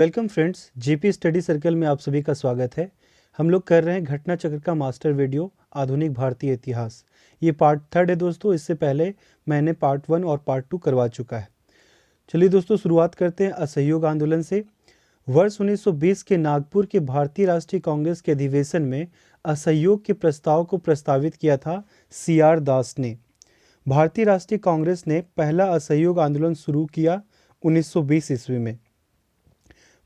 Welcome friends, GP study circle में आप सभी का स्वागत है। हम लोग कर रहे हैं घटना चक्र का मास्टर वीडियो आधुनिक भारतीय इतिहास। ये पार्ट 3 है दोस्तों। इससे पहले मैंने पार्ट 1 और पार्ट 2 करवा चुका है। चलिए दोस्तों, शुरुआत करते हैं असहयोग आंदोलन से। वर्ष 1920 के नागपुर के भारतीय राष्ट्रीय कांग्रेस के अधिवेशन में असहयोग के प्रस्ताव को प्रस्तावित किया था CR दास ने। भारतीय राष्ट्रीय कांग्रेस ने पहला असहयोग आंदोलन शुरू किया 1920 ईस्वी में।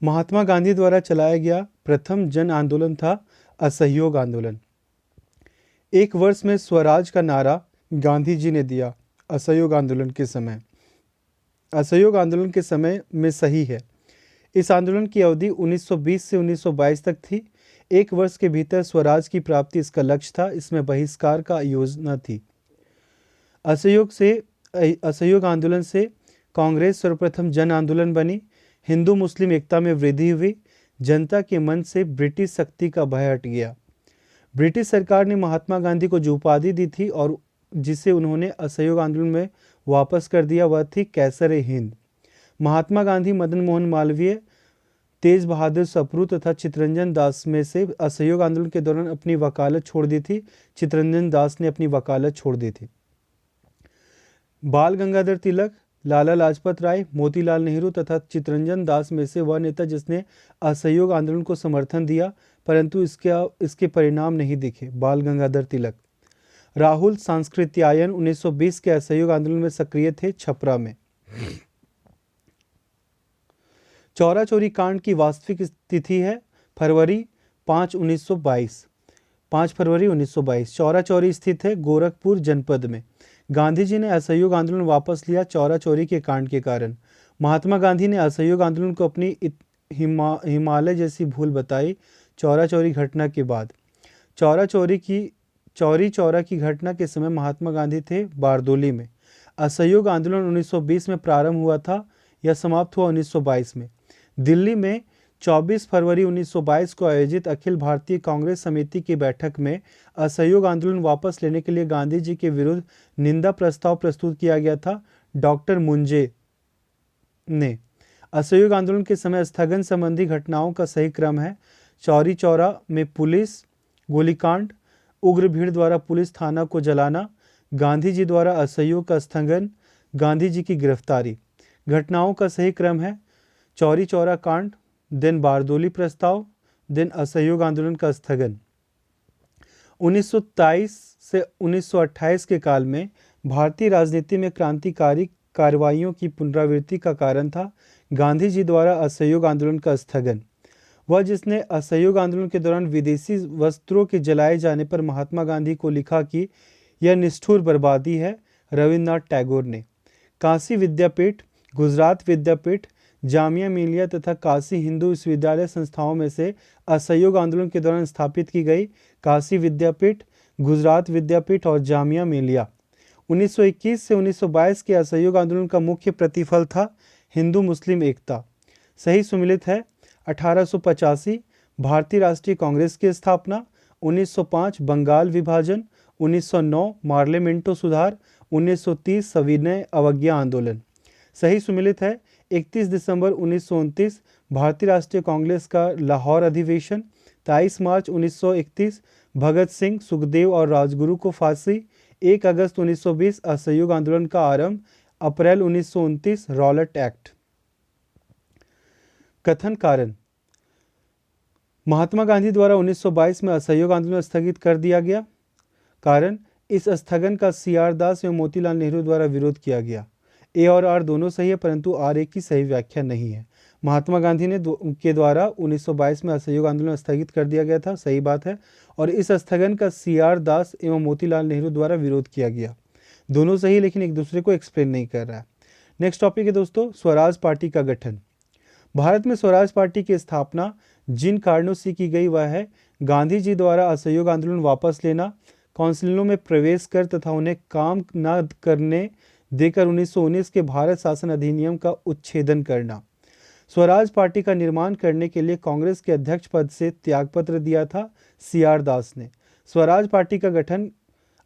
महात्मा गांधी द्वारा चलाया गया प्रथम जन आंदोलन था असहयोग आंदोलन। एक वर्ष में स्वराज का नारा गांधी जी ने दिया असहयोग आंदोलन के समय। असहयोग आंदोलन के समय में सही है। इस आंदोलन की अवधि 1920 से 1922 तक थी। एक वर्ष के भीतर स्वराज की प्राप्ति इसका लक्ष्य था। इसमें बहिष्कार का योजना थी। असहयोग आंदोलन से कांग्रेस सर्वप्रथम जन आंदोलन बनी। हिंदू मुस्लिम एकता में वृद्धि हुई। जनता के मन से ब्रिटिश शक्ति का भय हट गया। ब्रिटिश सरकार ने महात्मा गांधी को जो उपाधि दी थी और जिसे उन्होंने असहयोग आंदोलन में वापस कर दिया, वह थी कैसर-ए-हिंद। महात्मा गांधी, मदन मोहन मालवीय, तेज बहादुर सप्रू तथा चित्तरंजन दास में से असहयोग आंदोलन के दौरान अपनी वकालत छोड़ दी थी। चित्तरंजन दास ने अपनी वकालत छोड़ दी थी। बाल गंगाधर तिलक, लाला लाजपत राय, मोतीलाल नेहरू तथा चित्तरंजन दास में से वह नेता जिसने असहयोग आंदोलन को समर्थन दिया, परंतु इसके परिणाम नहीं दिखे। बाल गंगाधर तिलक। राहुल सांस्कृत्यायन 1920 के असहयोग आंदोलन में सक्रिय थे, छपरा में। चौरा चौरी कांड की वास्तविक तिथि है फरवरी 5 फरवरी 1922। चौरा चौरी स्थित है गोरखपुर जनपद में। गांधी जी ने असहयोग आंदोलन वापस लिया चौरा चौरी के कांड के कारण। महात्मा गांधी ने असहयोग आंदोलन को अपनी हिमालय जैसी भूल बताई। चौरा चौरी घटना के बाद चौरी चौरा की घटना के समय महात्मा गांधी थे बारदोली में। असहयोग आंदोलन 1920 में प्रारंभ हुआ था, यह समाप्त हुआ 1922 में। दिल्ली में 24 फरवरी 1922 को आयोजित अखिल भारतीय कांग्रेस समिति की बैठक में असहयोग आंदोलन वापस लेने के लिए गांधी जी के विरुद्ध निंदा प्रस्ताव प्रस्तुत किया गया था। डॉक्टर मुंजे ने असहयोग आंदोलन के समय स्थगन संबंधी घटनाओं का सही क्रम है। चौरी चौरा में पुलिस गोलीकांड, उग्र भीड़ द्वारा पुलिस थाना को जलाना, गांधी जी द्वारा असहयोग का स्थगन, गांधी जी की गिरफ्तारी। घटनाओं का सही क्रम है चौरी चौरा कांड, दिन बारदोली प्रस्ताव, दिन असहयोग आंदोलन का स्थगन। 1923 से 1928 के काल में भारतीय राजनीति में क्रांतिकारी कार्रवाइयों की पुनरावृत्ति का कारण था गांधी जी द्वारा असहयोग आंदोलन का स्थगन। वह जिसने असहयोग आंदोलन के दौरान विदेशी वस्त्रों के जलाए जाने पर महात्मा गांधी को लिखा कि यह निष्ठुर बर्बादी है, रविन्द्रनाथ टैगोर ने। काशी विद्यापीठ, गुजरात विद्यापीठ, जामिया मिलिया तथा काशी हिंदू विश्वविद्यालय संस्थाओं में से असहयोग आंदोलन के दौरान स्थापित की गई। काशी विद्यापीठ, गुजरात विद्यापीठ और जामिया मिलिया। 1921 से 1922 के असहयोग आंदोलन का मुख्य प्रतिफल था हिंदू मुस्लिम एकता। सही सुमिलित है 1885 भारतीय राष्ट्रीय कांग्रेस की स्थापना, 1905 बंगाल विभाजन, 1909 मार्लेमेंटो सुधार, 1930 सविनय अवज्ञा आंदोलन। सही सुमिलित है 31 दिसंबर 1929 भारतीय राष्ट्रीय कांग्रेस का लाहौर अधिवेशन, 23 मार्च 1931 भगत सिंह, सुखदेव और राजगुरु को फांसी, 1 अगस्त 1920 असहयोग आंदोलन का आरंभ, अप्रैल 1929 रॉलेट एक्ट। कथन कारण: महात्मा गांधी द्वारा 1922 में असहयोग आंदोलन स्थगित कर दिया गया। कारण: इस स्थगन का CR दास एवं मोतीलाल नेहरू द्वारा विरोध किया गया। ए और आर दोनों सही है, परंतु आर ए की सही व्याख्या नहीं है। महात्मा गांधी के द्वारा 1922 में असहयोग आंदोलन स्थगित कर दिया गया था, सही बात है। और इस स्थगन का CR दास एवं मोतीलाल नेहरू द्वारा विरोध किया गया, दोनों सही, लेकिन एक दूसरे को एक्सप्लेन नहीं कर रहा है। नेक्स्ट टॉपिक है दोस्तों, स्वराज पार्टी का गठन। भारत में स्वराज पार्टी की स्थापना जिन कारणों से की गई वह है गांधी जी द्वारा असहयोग आंदोलन वापस लेना, काउंसिलों में प्रवेश कर तथा उन्हें काम न करने देकर 1919 के भारत शासन अधिनियम का उच्छेदन करना। स्वराज पार्टी का निर्माण करने के लिए कांग्रेस के अध्यक्ष पद से त्यागपत्र दिया था CR दास ने। स्वराज पार्टी का गठन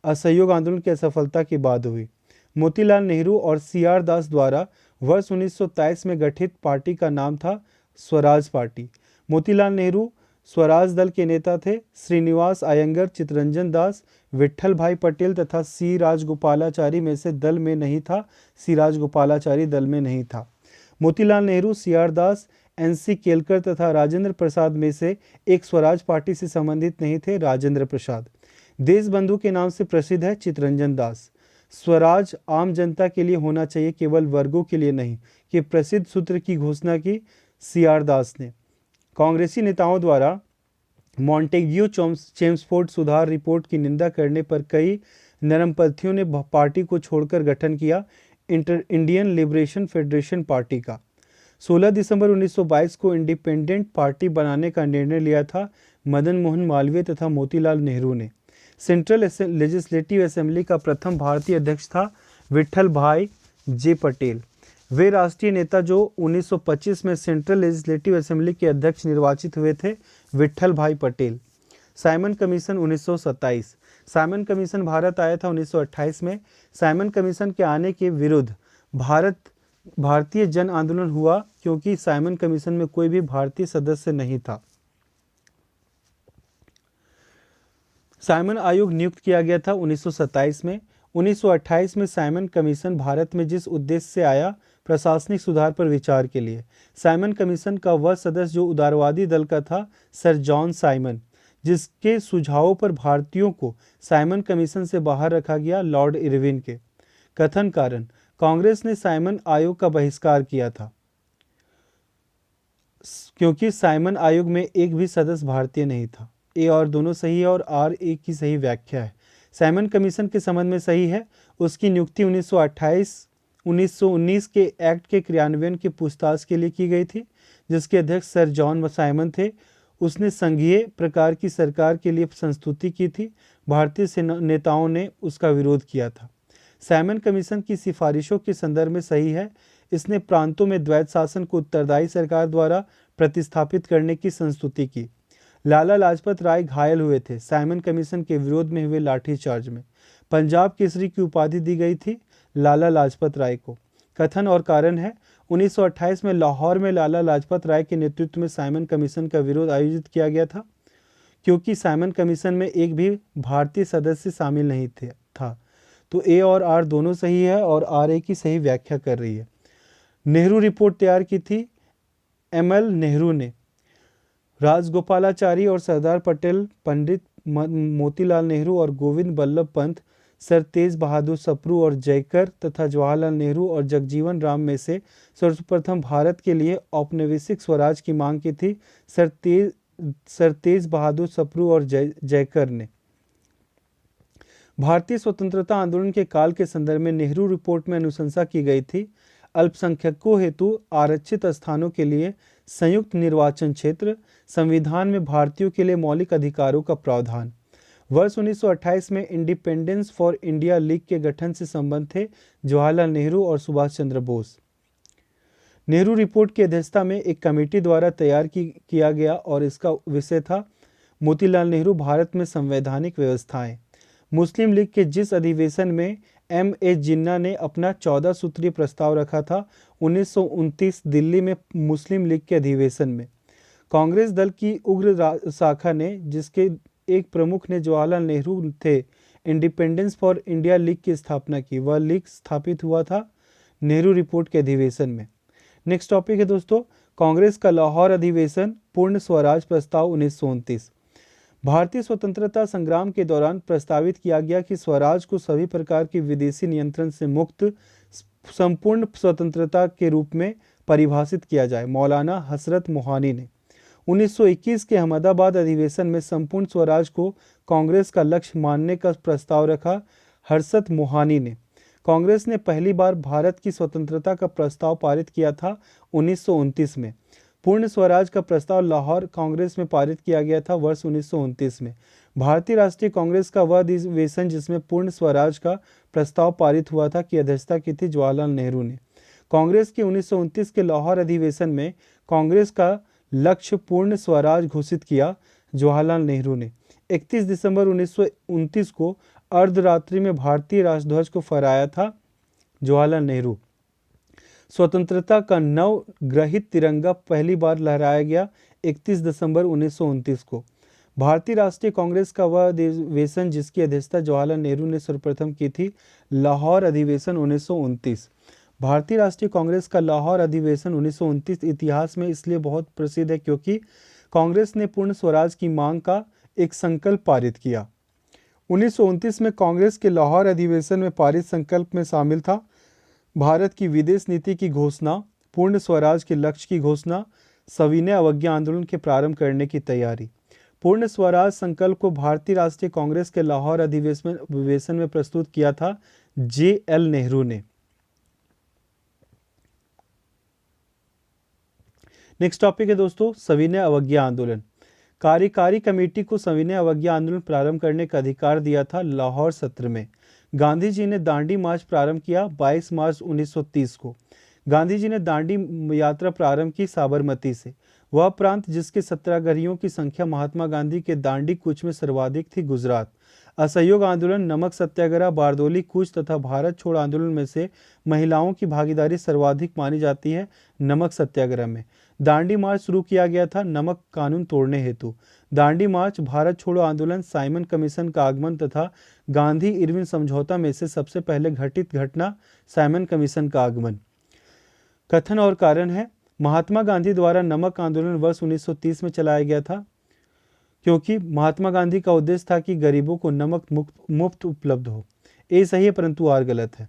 असहयोग आंदोलन की असफलता के बाद हुई। मोतीलाल नेहरू और CR दास द्वारा वर्ष 1923 में गठित पार्टी का नाम था स्वराज पार्टी। मोतीलाल नेहरू स्वराज दल के नेता थे। श्रीनिवास अयंगर, चित्तरंजन दास, विट्ठल भाई पटेल तथा सी राजगोपालाचारी में से दल में नहीं था। सी राजगोपालाचारी दल में नहीं था। मोतीलाल नेहरू, सीआर दास, एनसी केलकर तथा राजेंद्र प्रसाद में से एक स्वराज पार्टी से संबंधित नहीं थे। राजेंद्र प्रसाद। देशबंधु के नाम से प्रसिद्ध है चित्तरंजन दास। स्वराज आम जनता के लिए होना चाहिए, केवल वर्गों के लिए नहीं, कि प्रसिद्ध सूत्र की घोषणा की सीआर दास ने। कांग्रेसी नेताओं द्वारा मॉन्टेग्यू चेम्सफोर्ड सुधार रिपोर्ट की निंदा करने पर कई नरमपंथियों ने पार्टी को छोड़कर गठन किया इंडियन लिबरेशन फेडरेशन पार्टी का। 16 दिसंबर 1922 को इंडिपेंडेंट पार्टी बनाने का निर्णय लिया था मदन मोहन मालवीय तथा मोतीलाल नेहरू ने। सेंट्रल लेजिस्लेटिव असेंबली का प्रथम भारतीय अध्यक्ष था विट्ठल भाई जे पटेल। वे राष्ट्रीय नेता जो 1925 में सेंट्रल लेजिस्लेटिव असेंबली के अध्यक्ष निर्वाचित हुए थे, विट्ठल भाई Patel. Simon commission 1927। Simon commission Bharat आया था 1928 में। साइमन कमीशन के आने के विरुद्ध भारतीय जन आंदोलन हुआ, क्योंकि साइमन कमीशन में कोई भी भारतीय सदस्य नहीं था। साइमन आयोग नियुक्त किया गया था 1927 में। 1928 में साइमन कमीशन भारत में जिस उद्देश्य से आया, प्रशासनिक सुधार पर विचार के लिए। साइमन कमीशन का वह सदस्य जो उदारवादी दल का था, सर जॉन साइमन, जिसके सुझावों पर भारतीयों को साइमन कमीशन से बाहर रखा गया लॉर्ड इरविन के कथन कारण कांग्रेस ने साइमन आयोग का बहिष्कार किया था, क्योंकि साइमन आयोग में एक भी सदस्य भारतीय नहीं था। ए और दोनों सही है और आर एक की सही व्याख्या है। साइमन कमीशन के संबंध में सही है। उसकी नियुक्ति 1919 के एक्ट के क्रियान्वयन की पूछताछ के लिए की गई थी, जिसके अध्यक्ष सर जॉन साइमन थे। उसने संघीय प्रकार की सरकार के लिए संस्तुति की थी। भारतीय नेताओं ने उसका विरोध किया था। साइमन कमीशन की सिफारिशों के संदर्भ में सही है। इसने प्रांतों में द्वैत शासन को उत्तरदायी सरकार द्वारा प्रतिस्थापित करने की संस्तुति की। लाला लाजपत राय घायल हुए थे साइमन कमीशन के विरोध में हुए लाठीचार्ज में। पंजाब केसरी की उपाधि दी गई थी लाला लाजपत राय को। कथन और कारण है, 1928 में लाहौर में लाला लाजपत राय के नेतृत्व में साइमन कमीशन का विरोध आयोजित किया गया था, क्योंकि साइमन कमीशन में एक भी भारतीय सदस्य शामिल नहीं था। तो ए और आर दोनों सही है और आर ए की सही व्याख्या कर रही है। नेहरू रिपोर्ट तैयार की थी एमएल नेहरू ने। राजगोपालाचारी और सरदार पटेल, पंडित मोतीलाल नेहरू और गोविंद बल्लभ पंत, सर तेज बहादुर सप्रू और जयकर तथा जवाहरलाल नेहरू और जगजीवन राम में से सर्वप्रथम भारत के लिए औपनिवेशिक स्वराज की मांग की थी सर तेज बहादुर सप्रू और जयकर ने। भारतीय स्वतंत्रता आंदोलन के काल के संदर्भ में नेहरू रिपोर्ट में अनुशंसा की गई थी अल्पसंख्यकों हेतु आरक्षित स्थानों के लिए संयुक्त निर्वाचन क्षेत्र, संविधान में भारतीयों के लिए मौलिक अधिकारों का प्रावधान। वर्ष 1928 में इंडिपेंडेंस फॉर इंडिया लीग के गठन से संबंध थे जवाहरलाल नेहरू और सुभाष चंद्र बोस। नेहरू रिपोर्ट की अध्यक्षता में एक कमेटी द्वारा तैयार किया गया और इसका विषय था मोतीलाल नेहरू भारत में संवैधानिक व्यवस्थाएं। मुस्लिम लीग के जिस अधिवेशन में M.A. जिन्ना ने अपना 14 सूत्रीय प्रस्ताव रखा था 1929 दिल्ली में मुस्लिम लीग के अधिवेशन में, कांग्रेस दल की उग्र शाखा ने, जिसके एक प्रमुख ने जवाहरलाल नेहरू थे, इंडिपेंडेंस फॉर इंडिया लीग की स्थापना की। वह लीग स्थापित हुआ था नेहरू रिपोर्ट के अधिवेशन में। नेक्स्ट टॉपिक है दोस्तों, कांग्रेस का लाहौर अधिवेशन, पूर्ण स्वराज प्रस्ताव 1929। भारतीय स्वतंत्रता संग्राम के दौरान प्रस्तावित किया गया कि स्वराज को सभी प्रकार के विदेशी नियंत्रण से मुक्त संपूर्ण स्वतंत्रता के रूप में परिभाषित किया जाए। मौलाना हसरत मोहानी ने 1921 के अहमदाबाद अधिवेशन में संपूर्ण स्वराज को कांग्रेस का लक्ष्य मानने का प्रस्ताव रखा। हर्षत मोहानी ने। कांग्रेस ने पहली बार भारत की स्वतंत्रता का प्रस्ताव पारित किया था 1929 में। पूर्ण स्वराज का प्रस्ताव लाहौर कांग्रेस में पारित किया गया था वर्ष 1929 में। भारतीय राष्ट्रीय कांग्रेस का वह अधिवेशन जिसमें पूर्ण स्वराज का प्रस्ताव पारित हुआ था की अध्यक्षता की थी जवाहरलाल नेहरू ने। कांग्रेस के 1929 के लाहौर अधिवेशन में कांग्रेस का लक्ष्य पूर्ण स्वराज घोषित किया जवाहरलाल नेहरू ने। 31 दिसंबर 1929 को अर्धरात्रि में भारतीय राष्ट्रध्वज को फहराया था जवाहरलाल नेहरू। स्वतंत्रता का नव ग्रहित तिरंगा पहली बार लहराया गया 31 दिसंबर 1929 को। भारतीय राष्ट्रीय कांग्रेस का वह अधिवेशन जिसकी अध्यक्षता जवाहरलाल नेहरू ने सर्वप्रथम की थी, लाहौर अधिवेशन 1929। भारतीय राष्ट्रीय कांग्रेस का लाहौर अधिवेशन 1929 इतिहास में इसलिए बहुत प्रसिद्ध है क्योंकि कांग्रेस ने पूर्ण स्वराज की मांग का एक संकल्प पारित किया। 1929 में कांग्रेस के लाहौर अधिवेशन में पारित संकल्प में शामिल था भारत की विदेश नीति की घोषणा, पूर्ण स्वराज के लक्ष्य की घोषणा, सविनय अवज्ञा आंदोलन के प्रारंभ करने की तैयारी। पूर्ण स्वराज संकल्प को भारतीय राष्ट्रीय कांग्रेस के लाहौर अधिवेशन में प्रस्तुत किया था J.L. नेहरू ने। नेक्स्ट टॉपिक है दोस्तों सविनय अवज्ञा आंदोलन। कार्यकारी कमेटी को सविनय अवज्ञा आंदोलन प्रारंभ करने का अधिकार दिया था लाहौर सत्र में। गांधी जी ने दांडी मार्च प्रारंभ किया 22 मार्च 1930 को। गांधी जी ने दांडी यात्रा प्रारंभ की साबरमती से। वह प्रांत जिसके सत्याग्रहियों की संख्या महात्मा गांधी के दांडी कूच में सर्वाधिक थी गुजरात। असहयोग आंदोलन, नमक सत्याग्रह, बारदोली कूच तथा भारत छोड़ आंदोलन में से महिलाओं की भागीदारी सर्वाधिक मानी जाती है नमक सत्याग्रह में। दांडी मार्च शुरू किया गया था नमक कानून तोड़ने हेतु। दांडी मार्च, भारत छोड़ो आंदोलन, साइमन कमीशन का आगमन तथा गांधी इरविन समझौता में से सबसे पहले घटित घटना साइमन कमीशन का आगमन। कथन और कारण है, महात्मा गांधी द्वारा नमक आंदोलन वर्ष 1930 में चलाया गया था क्योंकि महात्मा गांधी का उद्देश्य था कि गरीबों को नमक मुफ्त उपलब्ध हो। ये सही है परंतु आर गलत है।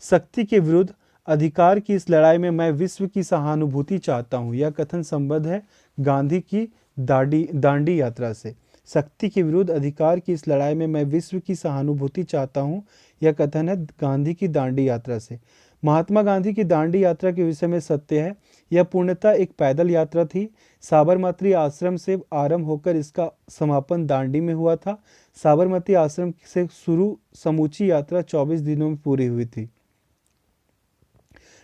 शक्ति के विरुद्ध अधिकार की इस लड़ाई में मैं विश्व की सहानुभूति चाहता हूँ, यह कथन संबद्ध है गांधी की दांडी यात्रा से। शक्ति के विरुद्ध अधिकार की इस लड़ाई में मैं विश्व की सहानुभूति चाहता हूँ, यह कथन है गांधी की दांडी यात्रा से। महात्मा गांधी की दांडी यात्रा के विषय में सत्य है, यह पूर्णतः एक पैदल यात्रा थी। साबरमती आश्रम से आरंभ होकर इसका समापन दांडी में हुआ था। साबरमती आश्रम से शुरू समूची यात्रा 24 दिनों में पूरी हुई थी।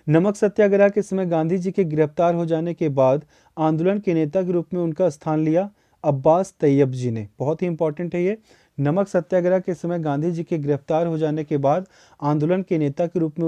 नमक सत्याग्रह के समय गांधी जी के गिरफ्तार हो जाने के बाद आंदोलन के नेता के रूप में उनका स्थान लिया अब्बास तैयब जी ने। बहुत ही इंपॉर्टेंट है ये। नमक सत्याग्रह के समय गांधी जी के गिरफ्तार हो जाने के बाद आंदोलन के नेता के रूप में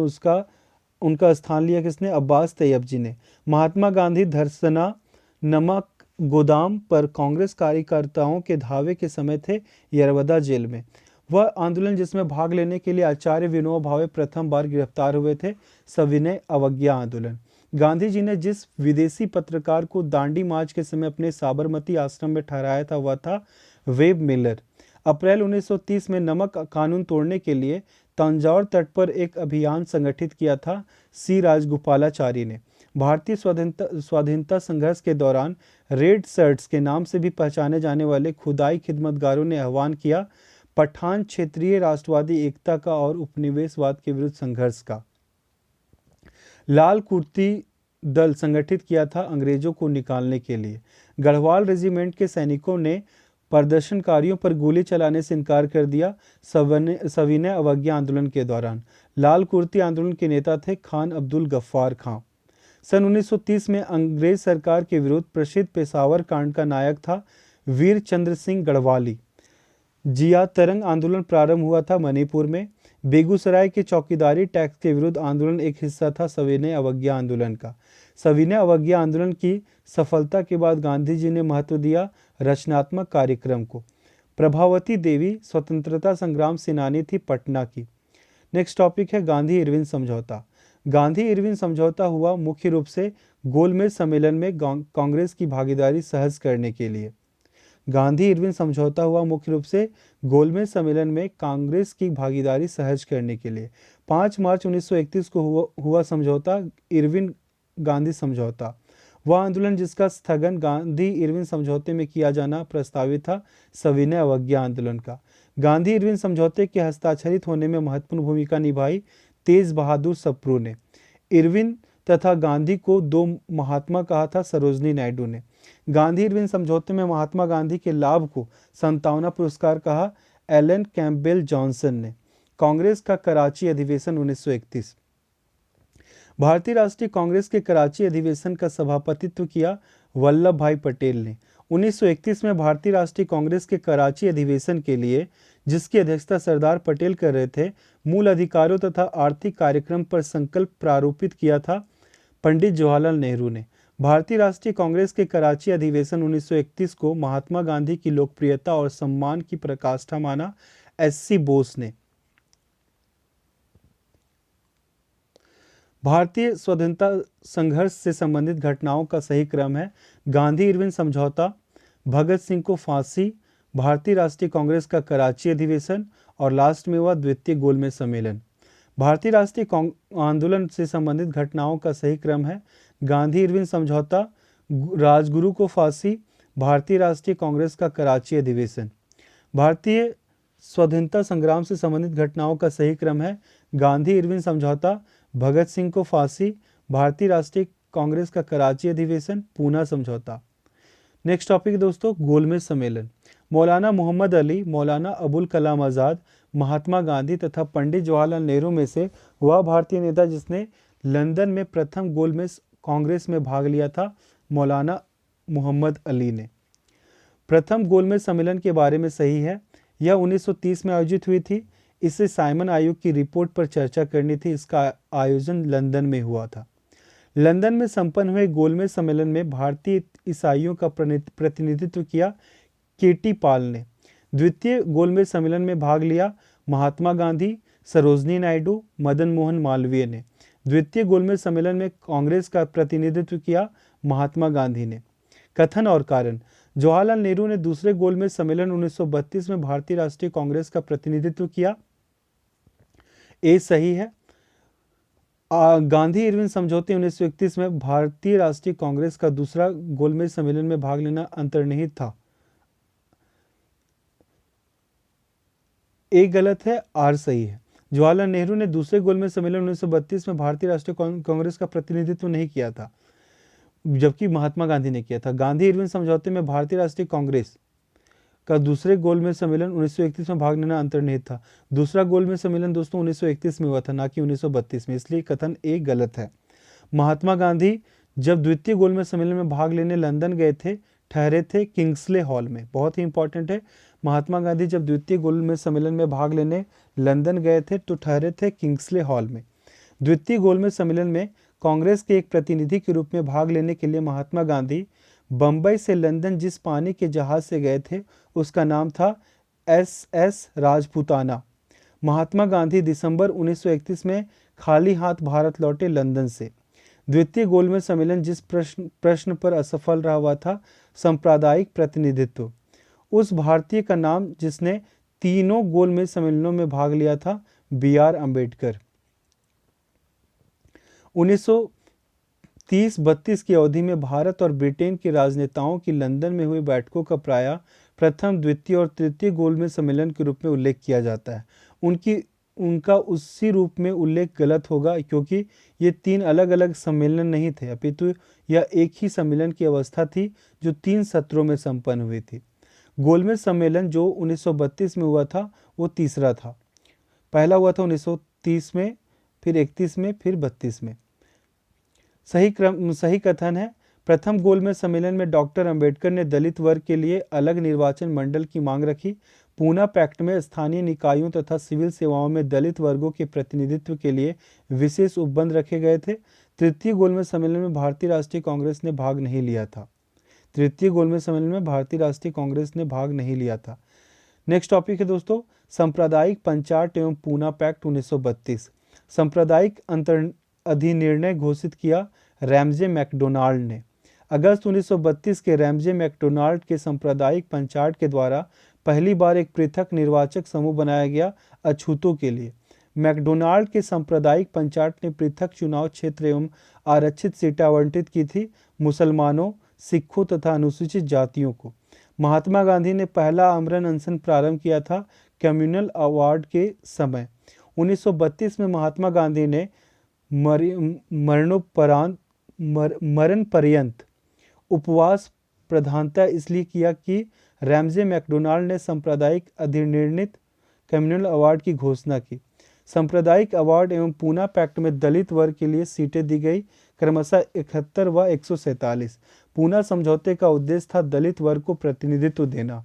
उनका स्थान लिया किसने? अब्बास तैयब जी ने। महात्मा गांधी धरसना नमक गोदाम पर कांग्रेस कार्यकर्ताओं के धावे के समय थे यरवदा जेल में। वह आंदोलन जिसमें भाग लेने के लिए आचार्य विनोबा भावे प्रथम बार गिरफ्तार हुए थे, सविनय अवज्ञा आंदोलन। गांधी जी ने जिस विदेशी पत्रकार को दांडी मार्च के समय अपने साबरमती आश्रम में ठहराया था वह था वेब मिलर। अप्रैल 1930 में नमक कानून तोड़ने के लिए तंजौर तट पर एक अभियान संगठित किया था सी राजगोपालाचारी ने। भारतीय स्वाधीनता संघर्ष के दौरान रेड शर्ट्स के नाम से भी पहचाने जाने वाले खुदाई खिदमतगारों ने आह्वान किया पठान क्षेत्रीय राष्ट्रवादी एकता का और उपनिवेशवाद के विरुद्ध संघर्ष का। लाल कुर्ती दल संगठित किया था अंग्रेजों को निकालने के लिए। गढ़वाल रेजिमेंट के सैनिकों ने प्रदर्शनकारियों पर गोली चलाने से इनकार कर दिया सविनय अवज्ञा आंदोलन के दौरान। लाल कुर्ती आंदोलन के नेता थे खान अब्दुल गफ्फार खां। सन 1930 में अंग्रेज सरकार के विरुद्ध प्रसिद्ध पेशावर कांड का नायक था वीर चंद्र सिंह गढ़वाली। जिया तरंग आंदोलन प्रारंभ हुआ था मणिपुर में। बेगूसराय के चौकीदारी टैक्स के विरुद्ध आंदोलन एक हिस्सा था सविनय अवज्ञा आंदोलन का। सविनय अवज्ञा आंदोलन की सफलता के बाद गांधी जी ने महत्व दिया रचनात्मक कार्यक्रम को। प्रभावती देवी स्वतंत्रता संग्राम सेनानी थी पटना की। नेक्स्ट टॉपिक है गांधी इरविन समझौता। गांधी इरविन समझौता हुआ मुख्य रूप से गोलमेज सम्मेलन में कांग्रेस की भागीदारी सहज करने के लिए। गांधी इरविन समझौता हुआ मुख्य रूप से गोलमेज सम्मेलन में कांग्रेस की भागीदारी सहज करने के लिए। 5 मार्च 1931 को हुआ समझौता इरविन गांधी समझौता। वह आंदोलन जिसका स्थगन गांधी इरविन समझौते में किया जाना प्रस्तावित था सविनय अवज्ञा आंदोलन का। गांधी इरविन समझौते के हस्ताक्षरित होने में महत्वपूर्ण भूमिका निभाई तेज बहादुर सप्रू ने। इरविन तथा गांधी को दो महात्मा कहा था सरोजनी नायडू ने। गांधी इरविन समझौते में महात्मा गांधी के लाभ को सांत्वना पुरस्कार कहा एलन कैम्पबेल जॉनसन ने। कांग्रेस का कराची अधिवेशन 1931। भारतीय राष्ट्रीय कांग्रेस के कराची अधिवेशन का सभापतित्व किया वल्लभ भाई पटेल ने। 1931 में भारतीय राष्ट्रीय कांग्रेस के कराची अधिवेशन के लिए, जिसकी अध्यक्षता सरदार पटेल कर रहे थे, मूल अधिकारों तथा आर्थिक कार्यक्रम पर संकल्प प्रारूपित किया था पंडित जवाहरलाल नेहरू ने। भारतीय राष्ट्रीय कांग्रेस के कराची अधिवेशन 1931 को महात्मा गांधी की लोकप्रियता और सम्मान की पराकाष्ठा माना। एससी बोस ने। भारतीय स्वतंत्रता संघर्ष से संबंधित घटनाओं का सही क्रम है। गांधी इरविन समझौता, भगत सिंह को फांसी, भारतीय राष्ट्रीय कांग्रेस का कराची अधिवेशन और लास्ट में हुआ द्वितीय गोलमेज सम्मेलन। भारतीय राष्ट्रीय आंदोलन से संबंधित घटनाओं का सही क्रम है। गांधी इरविन समझौता, राजगुरु को फांसी, भारतीय राष्ट्रीय कांग्रेस का कराची अधिवेशन। भारतीय स्वतंत्रता संग्राम से संबंधित घटनाओं का सही क्रम है। गांधी इरविन समझौता, भगत सिंह को फांसी, भारतीय राष्ट्रीय कांग्रेस का कराची अधिवेशन, पूना समझौता। नेक्स्ट टॉपिक दोस्तों, गोलमेज सम्मेलन। मौलाना मोहम्मद अली, मौलाना अबुल कलाम आज़ाद, महात्मा गांधी तथा पंडित जवाहरलाल नेहरू में से वह भारतीय नेता जिसने लंदन में प्रथम गोलमेज कांग्रेस में भाग लिया था, मौलाना मोहम्मद अली ने। प्रथम गोलमेज सम्मेलन के बारे में सही है। यह 1930 में आयोजित हुई थी। इससे साइमन आयोग की रिपोर्ट पर चर्चा करनी थी। इसका आयोजन लंदन में हुआ था। लंदन में संपन्न हुए गोलमेज सम्मेलन में भारतीय ईसाइयों का प्रतिनिधित्व किया केटी पाल ने। द्वितीय गोलमेज सम्मेलन में भाग लिया महात्मा गांधी, सरोजनी नायडू, मदन मोहन मालवीय ने। द्वितीय गोलमेज सम्मेलन में कांग्रेस का प्रतिनिधित्व किया महात्मा गांधी ने। कथन और कारण। जवाहरलाल नेहरू ने दूसरे गोलमेज सम्मेलन 1932 में भारतीय राष्ट्रीय कांग्रेस का प्रतिनिधित्व किया। ए सही है। गांधी इरविन समझौते 1931 में भारतीय राष्ट्रीय कांग्रेस का दूसरा गोलमेज सम्मेलन में भाग लेना अंतर्निहित था। ए गलत है, आर सही है। जवाहरलाल नेहरू ने दूसरे गोलमेज सम्मेलन 1932 में भारतीय राष्ट्रीय कांग्रेस का प्रतिनिधित्व नहीं किया था, जबकि महात्मा गांधी ने किया था। गांधी इरविन समझौते में भारतीय राष्ट्रीय कांग्रेस का दूसरे गोलमेज सम्मेलन 1931 में भाग लेना अंतर्निहित था। दूसरा गोलमेज सम्मेलन दोस्तों 1931 में हुआ था, ना कि 1932 में, इसलिए कथन ए गलत है। महात्मा गांधी जब द्वितीय गोलमेज सम्मेलन में भाग लेने लंदन गए थे, ठहरे थे किंग्सले हॉल में। बहुत ही इंपॉर्टेंट है। महात्मा गांधी जब द्वितीय गोलमेज सम्मेलन में भाग लेने लंदन गए थे तो ठहरे थे किंग्सले हॉल में। द्वितीय गोलमेज सम्मेलन में कांग्रेस के एक प्रतिनिधि के रूप में भाग लेने के लिए महात्मा गांधी बंबई से लंदन जिस पानी के जहाज से गए थे उसका नाम था SS राजपूताना। महात्मा गांधी दिसंबर 1931 में खाली हाथ भारत लौटे लंदन से। द्वितीय गोलमेज सम्मेलन जिस प्रश्न पर असफल रहा हुआ था, सांप्रदायिक प्रतिनिधित्व। उस भारतीय का नाम जिसने तीनों गोलमेज सम्मेलनों में भाग लिया था, BR अम्बेडकर। 1930-32 की अवधि में भारत और ब्रिटेन के राजनेताओं की लंदन में हुई बैठकों का प्रायः प्रथम, द्वितीय और तृतीय गोलमेज सम्मेलन के रूप में उल्लेख किया जाता है। उनका उसी रूप में उल्लेख गलत होगा, क्योंकि ये तीन अलग अलग सम्मेलन नहीं थे, अपितु यह एक ही सम्मेलन की अवस्था थी जो 3 सत्रों में संपन्न हुई थी। गोलमेज सम्मेलन जो 1932 में हुआ था वो तीसरा था। पहला हुआ था 1930 में, फिर 31 में, फिर 32 में। सही कथन है। प्रथम गोलमेज सम्मेलन में डॉक्टर अंबेडकर ने दलित वर्ग के लिए अलग निर्वाचन मंडल की मांग रखी। पूना पैक्ट में स्थानीय निकायों तथा सिविल सेवाओं में दलित वर्गों के प्रतिनिधित्व के लिए विशेष उपबंध रखे गए थे। तृतीय गोलमेज सम्मेलन में भारतीय राष्ट्रीय कांग्रेस ने भाग नहीं लिया था। तृतीय गोलमेज सम्मेलन में भारतीय राष्ट्रीय कांग्रेस ने भाग नहीं लिया था। नेक्स्ट टॉपिक है दोस्तों, सांप्रदायिक पंचाट एवं पूना पैक्ट 1932। सांप्रदायिक अंतर अधिनिर्णय घोषित किया रैमजे मैकडोनाल्ड ने। अगस्त 1932 के रैमजे मैकडोनाल्ड के सांप्रदायिक पंचाट के द्वारा पहली बार एक पृथक निर्वाचक समूह बनाया गया अछूतों के लिए। मैकडोनाल्ड के सांप्रदायिक पंचाट ने पृथक चुनाव क्षेत्र एवं आरक्षित सीटें आवंटित की थी मुसलमानों, सिखों तथा अनुसूचित जातियों को। महात्मा गांधी ने पहला आमरण अनशन प्रारंभ किया था कम्युनल अवार्ड के समय। 1932 में महात्मा गांधी ने मरण पर्यंत उपवास प्रधानता इसलिए किया कि रैमजे मैकडोनाल्ड ने सांप्रदायिक अधिनिर्णित कम्युनल अवार्ड की घोषणा की। सांप्रदायिक अवार्ड एवं पूना पैक्ट में दलित वर्ग के लिए सीटें दी गई, क्रमशः 71 व 147। पूना समझौते का उद्देश्य था दलित वर्ग को प्रतिनिधित्व देना।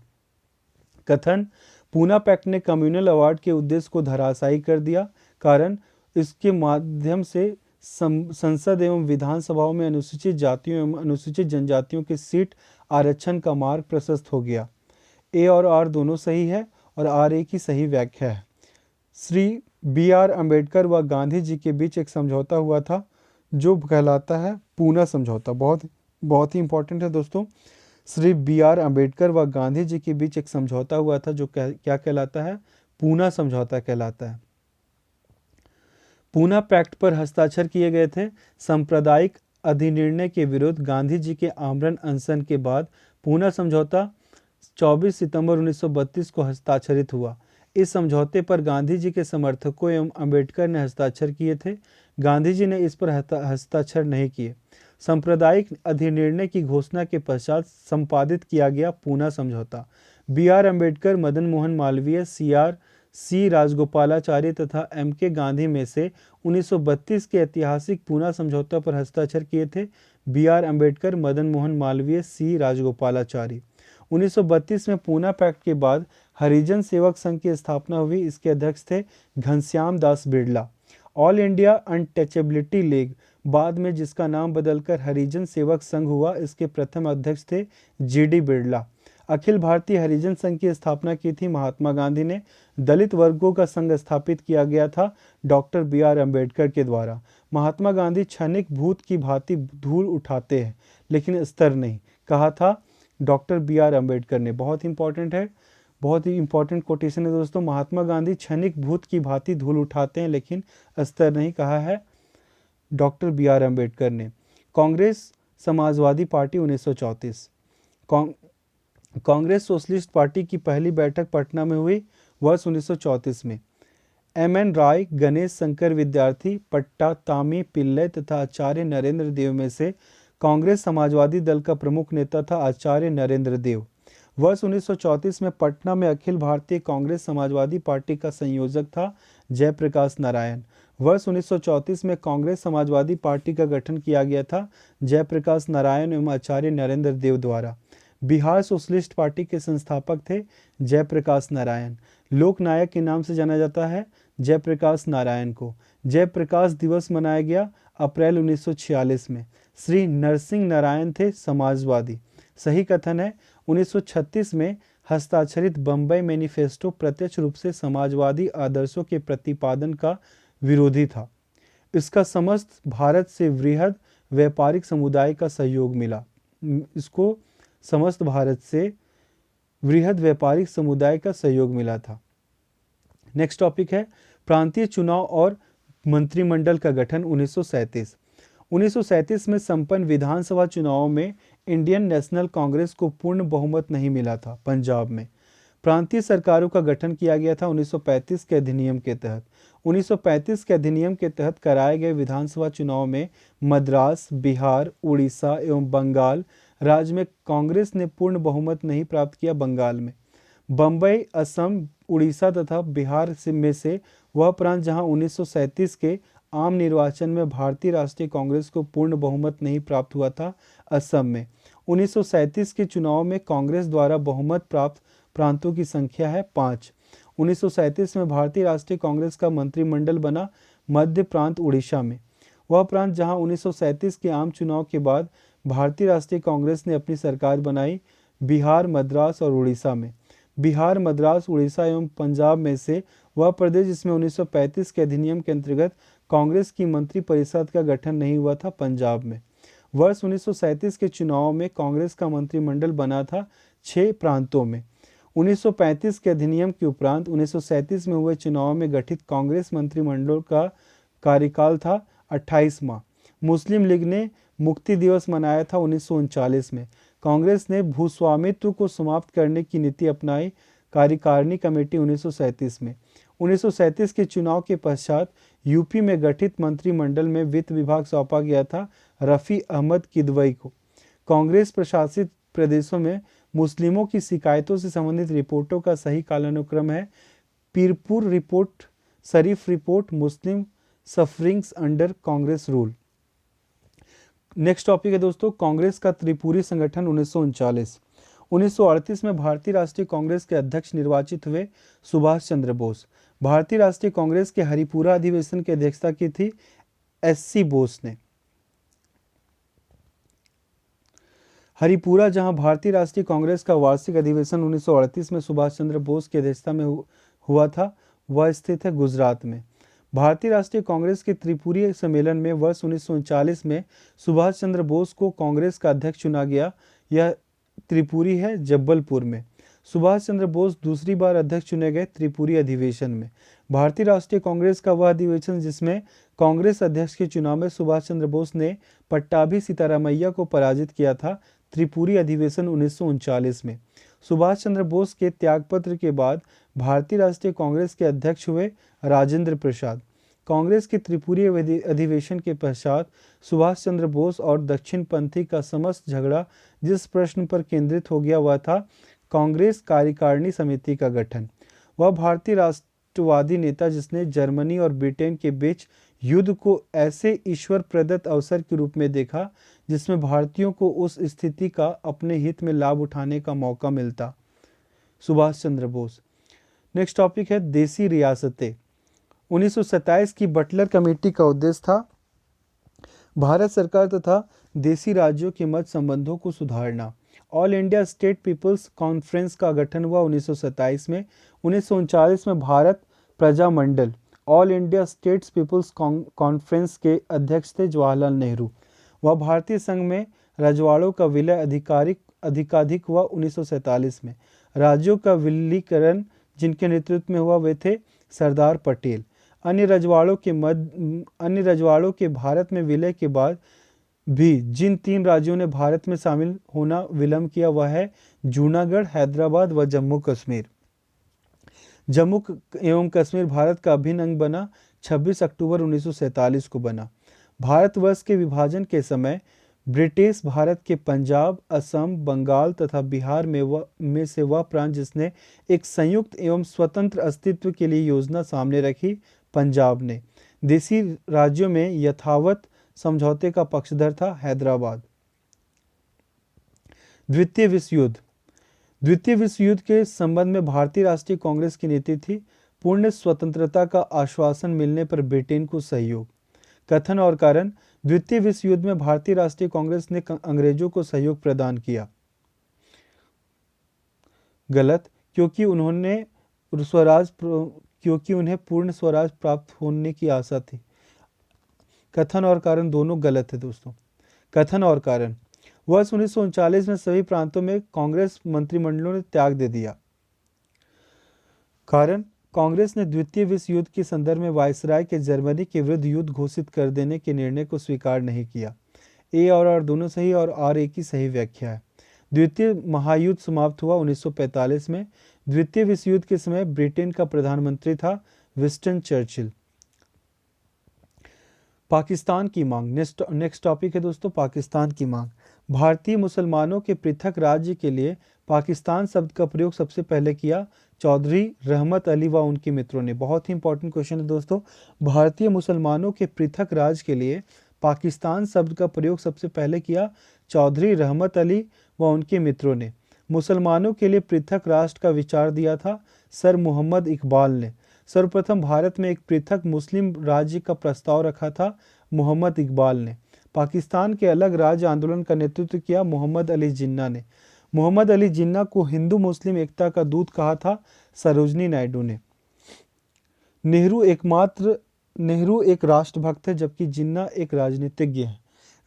कथन, पूना पैक्ट ने कम्युनल अवार्ड के उद्देश्य को धराशायी कर दिया, कारण इसके माध्यम से संसद एवं विधानसभाओं में अनुसूचित जातियों एवं अनुसूचित जनजातियों की सीट आरक्षण का मार्ग प्रशस्त हो गया। ए और आर दोनों सही है और आर ए की सही व्याख्या है। श्री बी आर अम्बेडकर व गांधी जी के बीच एक समझौता हुआ था जो कहलाता है पूना समझौता। बहुत ही इंपॉर्टेंट है दोस्तों। श्री बी आर अम्बेडकर व गांधी जी के बीच एक समझौता हुआ था जो क्या कहलाता है? पूना समझौता कहलाता है। पूना पैक्ट पर हस्ताक्षर किए गए थे। सांप्रदायिक अधिनिर्णय के विरुद्ध गांधी जी के आमरण अनशन के बाद पूना समझौता 24 सितंबर 1932 को हस्ताक्षरित हुआ। इस समझौते पर गांधी जी के समर्थकों एवं अम्बेडकर ने हस्ताक्षर किए थे। गांधी जी ने इस पर हस्ताक्षर नहीं किए। सांप्रदायिक अधिनिर्णय की घोषणा के पश्चात संपादित किया गया पूना समझौता। बी आर अम्बेडकर, मदन मोहन मालवीय, सी राजगोपालाचारी तथा एम के गांधी में से 1932 के ऐतिहासिक पूना समझौता पर हस्ताक्षर किए थे। बी आर अम्बेडकर, मदन मोहन मालवीय, सी राजगोपालाचारी। 1932 में पूना पैक्ट के बाद हरिजन सेवक संघ की स्थापना हुई। इसके अध्यक्ष थे Ghanshyam Das Birla. All India untouchability league, बाद में जिसका नाम बदलकर हरिजन सेवक संघ हुआ, इसके प्रथम अध्यक्ष थे जी.डी. बिड़ला। अखिल भारतीय हरिजन संघ की स्थापना की थी महात्मा गांधी ने। दलित वर्गों का संघ स्थापित किया गया था डॉक्टर बी आर अम्बेडकर के द्वारा। महात्मा गांधी क्षणिक भूत की भांति धूल उठाते हैं लेकिन स्तर नहीं, कहा था डॉक्टर बी आर अम्बेडकर ने। बहुत इंपॉर्टेंट है, बहुत ही इंपॉर्टेंट कोटेशन है दोस्तों। महात्मा गांधी क्षणिक भूत की भांति धूल उठाते हैं लेकिन स्तर नहीं, कहा है डॉक्टर बी आर अम्बेडकर ने। Congress Samajwadi party 1934। Congress socialist party की पहली बैठक पटना में हुई वर्ष 1934 में। एम.एन. राय, गणेश शंकर विद्यार्थी, पट्टातामी पिल्लई तथा आचार्य नरेंद्र देव में से कांग्रेस समाजवादी दल का प्रमुख नेता था आचार्य नरेंद्र देव। वर्ष 1934 में पटना में अखिल भारतीय कांग्रेस समाजवादी पार्टी का संयोजक था जयप्रकाश नारायण। वर्ष 1934 में कांग्रेस समाजवादी पार्टी का गठन किया गया था जयप्रकाश नारायण एवं आचार्य नरेंद्र देव द्वारा। बिहार सोशलिस्ट पार्टी के संस्थापक थे जयप्रकाश नारायण। लोकनायक के नाम से जाना जाता है जयप्रकाश नारायण को। जयप्रकाश दिवस मनाया गया अप्रैल 1946 में। श्री नरसिंह नारायण थे समाजवादी। सही कथन है 1936 में हस्ताक्षरित बम्बई मैनिफेस्टो प्रत्यक्ष रूप से समाजवादी आदर्शों के प्रतिपादन का विरोधी था। इसका समस्त भारत से वृहद व्यापारिक समुदाय का सहयोग मिला। इसको समस्त भारत से वृहद व्यापारिक समुदाय का सहयोग मिला था। नेक्स्ट टॉपिक है प्रांतीय चुनाव और मंत्रिमंडल का गठन 1937। 1937 में संपन्न विधानसभा चुनावों में इंडियन नेशनल कांग्रेस को पूर्ण बहुमत नहीं मिला था। पंजाब में प्रांतीय सरकारों का गठन किया गया था 1935 के अधिनियम के तहत। 1935 के अधिनियम के तहत कराए गए विधानसभा चुनाव में मद्रास, बिहार, उड़ीसा एवं बंगाल राज्य में कांग्रेस ने पूर्ण बहुमत नहीं प्राप्त किया। बंगाल में बम्बई, असम, उड़ीसा तथा बिहार में से वह प्रांत जहां 1937 के आम निर्वाचन में भारतीय राष्ट्रीय कांग्रेस को पूर्ण बहुमत नहीं प्राप्त हुआ था। असम में 1937 के चुनाव में कांग्रेस द्वारा बहुमत प्राप्त प्रांतों की संख्या है 5। 1937 में भारतीय राष्ट्रीय कांग्रेस का मंत्रिमंडल बना मध्य प्रांत उड़ीसा में। वह प्रांत जहां 1937 के आम चुनाव के बाद भारतीय राष्ट्रीय कांग्रेस ने अपनी सरकार बनाई। बिहार, मद्रास और उड़ीसा में। बिहार, मद्रास, उड़ीसा एवं पंजाब में से वह प्रदेश जिसमें 1935 के अधिनियम के अंतर्गत कांग्रेस की मंत्री परिषद का गठन नहीं हुआ था, पंजाब में। वर्ष 1937 के चुनाव में कांग्रेस का मंत्रिमंडल बना था 6 प्रांतों में। 1935 के अधिनियम के उपरांत 1937 में हुए चुनाव में गठित कांग्रेस मंत्रिमंडल का कार्यकाल था 28 माह। मुस्लिम लीग ने मुक्ति दिवस मनाया था 1939 में। कांग्रेस ने भूस्वामित्व को समाप्त करने की नीति अपनाई। कार्यकारिणी कमेटी 1937 में। 1937 के चुनाव के पश्चात यूपी में गठित मंत्रिमंडल में वित्त विभाग सौंपा गया था रफ़ी अहमद किदवई को। कांग्रेस प्रशासित प्रदेशों में मुस्लिमों की शिकायतों से संबंधित रिपोर्टों का सही कालानुक्रम है Pirpur report, Sharif report, Muslim sufferings under Congress rule. Next topic है दोस्तों कांग्रेस का त्रिपुरी संगठन 1939। 1938 में भारतीय राष्ट्रीय कांग्रेस के अध्यक्ष निर्वाचित हुए सुभाष चंद्र बोस। भारतीय राष्ट्रीय कांग्रेस के हरिपुरा अधिवेशन की अध्यक्षता की थी एस.सी. बोस ने। हरिपुरा, जहां भारतीय राष्ट्रीय कांग्रेस का वार्षिक अधिवेशन 1938 में सुभाष चंद्र बोस की अध्यक्षता में हुआ था, वह स्थित है गुजरात में। भारतीय राष्ट्रीय कांग्रेस के त्रिपुरी सम्मेलन में वर्ष 1939 में सुभाष चंद्र बोस को कांग्रेस का अध्यक्ष चुना गया। यह त्रिपुरी है जबलपुर में। सुभाष चंद्र बोस दूसरी बार अध्यक्ष चुने गए त्रिपुरी अधिवेशन में। भारतीय राष्ट्रीय कांग्रेस का वह अधिवेशन जिसमें कांग्रेस अध्यक्ष के चुनाव में सुभाष चंद्र बोस ने पट्टाभी सीतारामैया को पराजित किया था, त्रिपुरी अधिवेशन 1939 में। सुभाष चंद्र बोस के त्यागपत्र के बाद भारतीय राष्ट्रीय कांग्रेस के अध्यक्ष हुए राजेंद्र प्रसाद। कांग्रेस के त्रिपुरी अधिवेशन के पश्चात सुभाष चंद्र बोस और दक्षिणपंथी का समस्त झगड़ा जिस प्रश्न पर केंद्रित हो गया वह था कांग्रेस कार्यकारिणी समिति का गठन। वह भारतीय राष्ट्रवादी नेता जिसने जर्मनी और ब्रिटेन के बीच युद्ध को ऐसे ईश्वर प्रदत्त अवसर के रूप में देखा जिसमें भारतीयों को उस स्थिति का अपने हित में लाभ उठाने का मौका मिलता। सुभाष चंद्र बोस। नेक्स्ट टॉपिक है देसी रियासतें। 1927 की बटलर कमेटी का उद्देश्य था भारत सरकार तथा देसी राज्यों के मध्य संबंधों को सुधारना। All India State People's Conference का गठन हुआ 1927 में। 1939 में Bharat Prajamandal All India States People's Conference के अध्यक्ष थे जवाहरलाल नेहरू। वह भारतीय संघ में रजवाड़ों का विलय अधिकाधिक हुआ 1947 में। राज्यों का विलीकरण जिनके नेतृत्व में हुआ वे थे सरदार पटेल। अन्य रजवाड़ों के भारत में विलय के बाद भी जिन 3 राज्यों ने भारत में शामिल होना विलंब किया वह है जूनागढ़, हैदराबाद व जम्मू कश्मीर। जम्मू एवं कश्मीर भारत का अभिन्न अंग बना 26 अक्टूबर 1947 को बना। भारतवर्ष के विभाजन के समय ब्रिटिश भारत के पंजाब, असम, बंगाल तथा बिहार में से वह प्रांत जिसने एक संयुक्त एवं स्वतंत्र अस्तित्व के लिए योजना सामने रखी, पंजाब ने। देसी राज्यों में यथावत समझौते का पक्षधर था हैदराबाद। द्वितीय विश्व युद्ध। द्वितीय विश्व युद्ध के संबंध में भारतीय राष्ट्रीय कांग्रेस की नीति थी पूर्ण स्वतंत्रता का आश्वासन मिलने पर ब्रिटेन को सहयोग। कथन और कारण। द्वितीय विश्व युद्ध में भारतीय राष्ट्रीय कांग्रेस ने अंग्रेजों को सहयोग प्रदान किया। गलत, क्योंकि उन्हें पूर्ण स्वराज प्राप्त होने की आशा थी। कथन और कारण दोनों गलत है दोस्तों। कथन और कारण। वर्ष 1939 में सभी प्रांतों में कांग्रेस मंत्रिमंडलों ने त्याग दे दिया। कारण, कांग्रेस ने द्वितीय विश्व युद्ध के संदर्भ में वायसराय के जर्मनी के विरुद्ध युद्ध घोषित कर देने के निर्णय को स्वीकार नहीं किया। ए और आर दोनों सही और आर ए की सही व्याख्या है। द्वितीय महायुद्ध समाप्त हुआ 1945 में। द्वितीय विश्व युद्ध के समय ब्रिटेन का प्रधानमंत्री था विंस्टन चर्चिल। पाकिस्तान की मांग। नेक्स्ट टॉपिक है दोस्तों पाकिस्तान की मांग। भारतीय मुसलमानों के पृथक राज्य के लिए पाकिस्तान शब्द का प्रयोग सबसे पहले किया चौधरी रहमत अली व उनके मित्रों ने। बहुत ही इंपॉर्टेंट क्वेश्चन है दोस्तों। भारतीय मुसलमानों के पृथक राज्य के लिए पाकिस्तान शब्द का प्रयोग सबसे पहले किया चौधरी रहमत अली व उनके मित्रों ने। मुसलमानों के लिए पृथक राष्ट्र का विचार दिया था सर मोहम्मद इकबाल ने। सर्वप्रथम भारत में एक पृथक मुस्लिम राज्य का प्रस्ताव रखा था मोहम्मद इकबाल ने। पाकिस्तान के अलग राज्य आंदोलन का नेतृत्व किया मोहम्मद अली जिन्ना ने। मोहम्मद अली जिन्ना को हिंदू मुस्लिम एकता का दूत कहा था सरोजनी नायडू ने। नेहरू एक राष्ट्रभक्त है जबकि जिन्ना एक राजनीतिज्ञ है,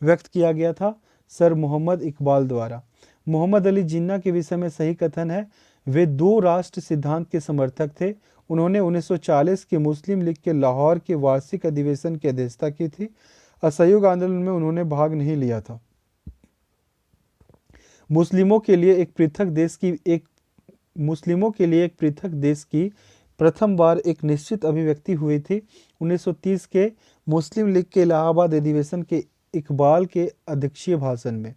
व्यक्त किया गया था सर मोहम्मद इकबाल द्वारा। मोहम्मद अली जिन्ना के विषय में सही कथन है वे 2 राष्ट्र सिद्धांत के समर्थक थे। उन्होंने 1940 के मुस्लिम लीग के लाहौर के वार्षिक अधिवेशन की अध्यक्षता की थी। असहयोग आंदोलन में उन्होंने भाग नहीं लिया था। मुस्लिमों के लिए एक पृथक देश की प्रथम बार एक निश्चित अभिव्यक्ति हुई थी 1930 के मुस्लिम लीग के इलाहाबाद अधिवेशन के इकबाल के अध्यक्षीय भाषण में।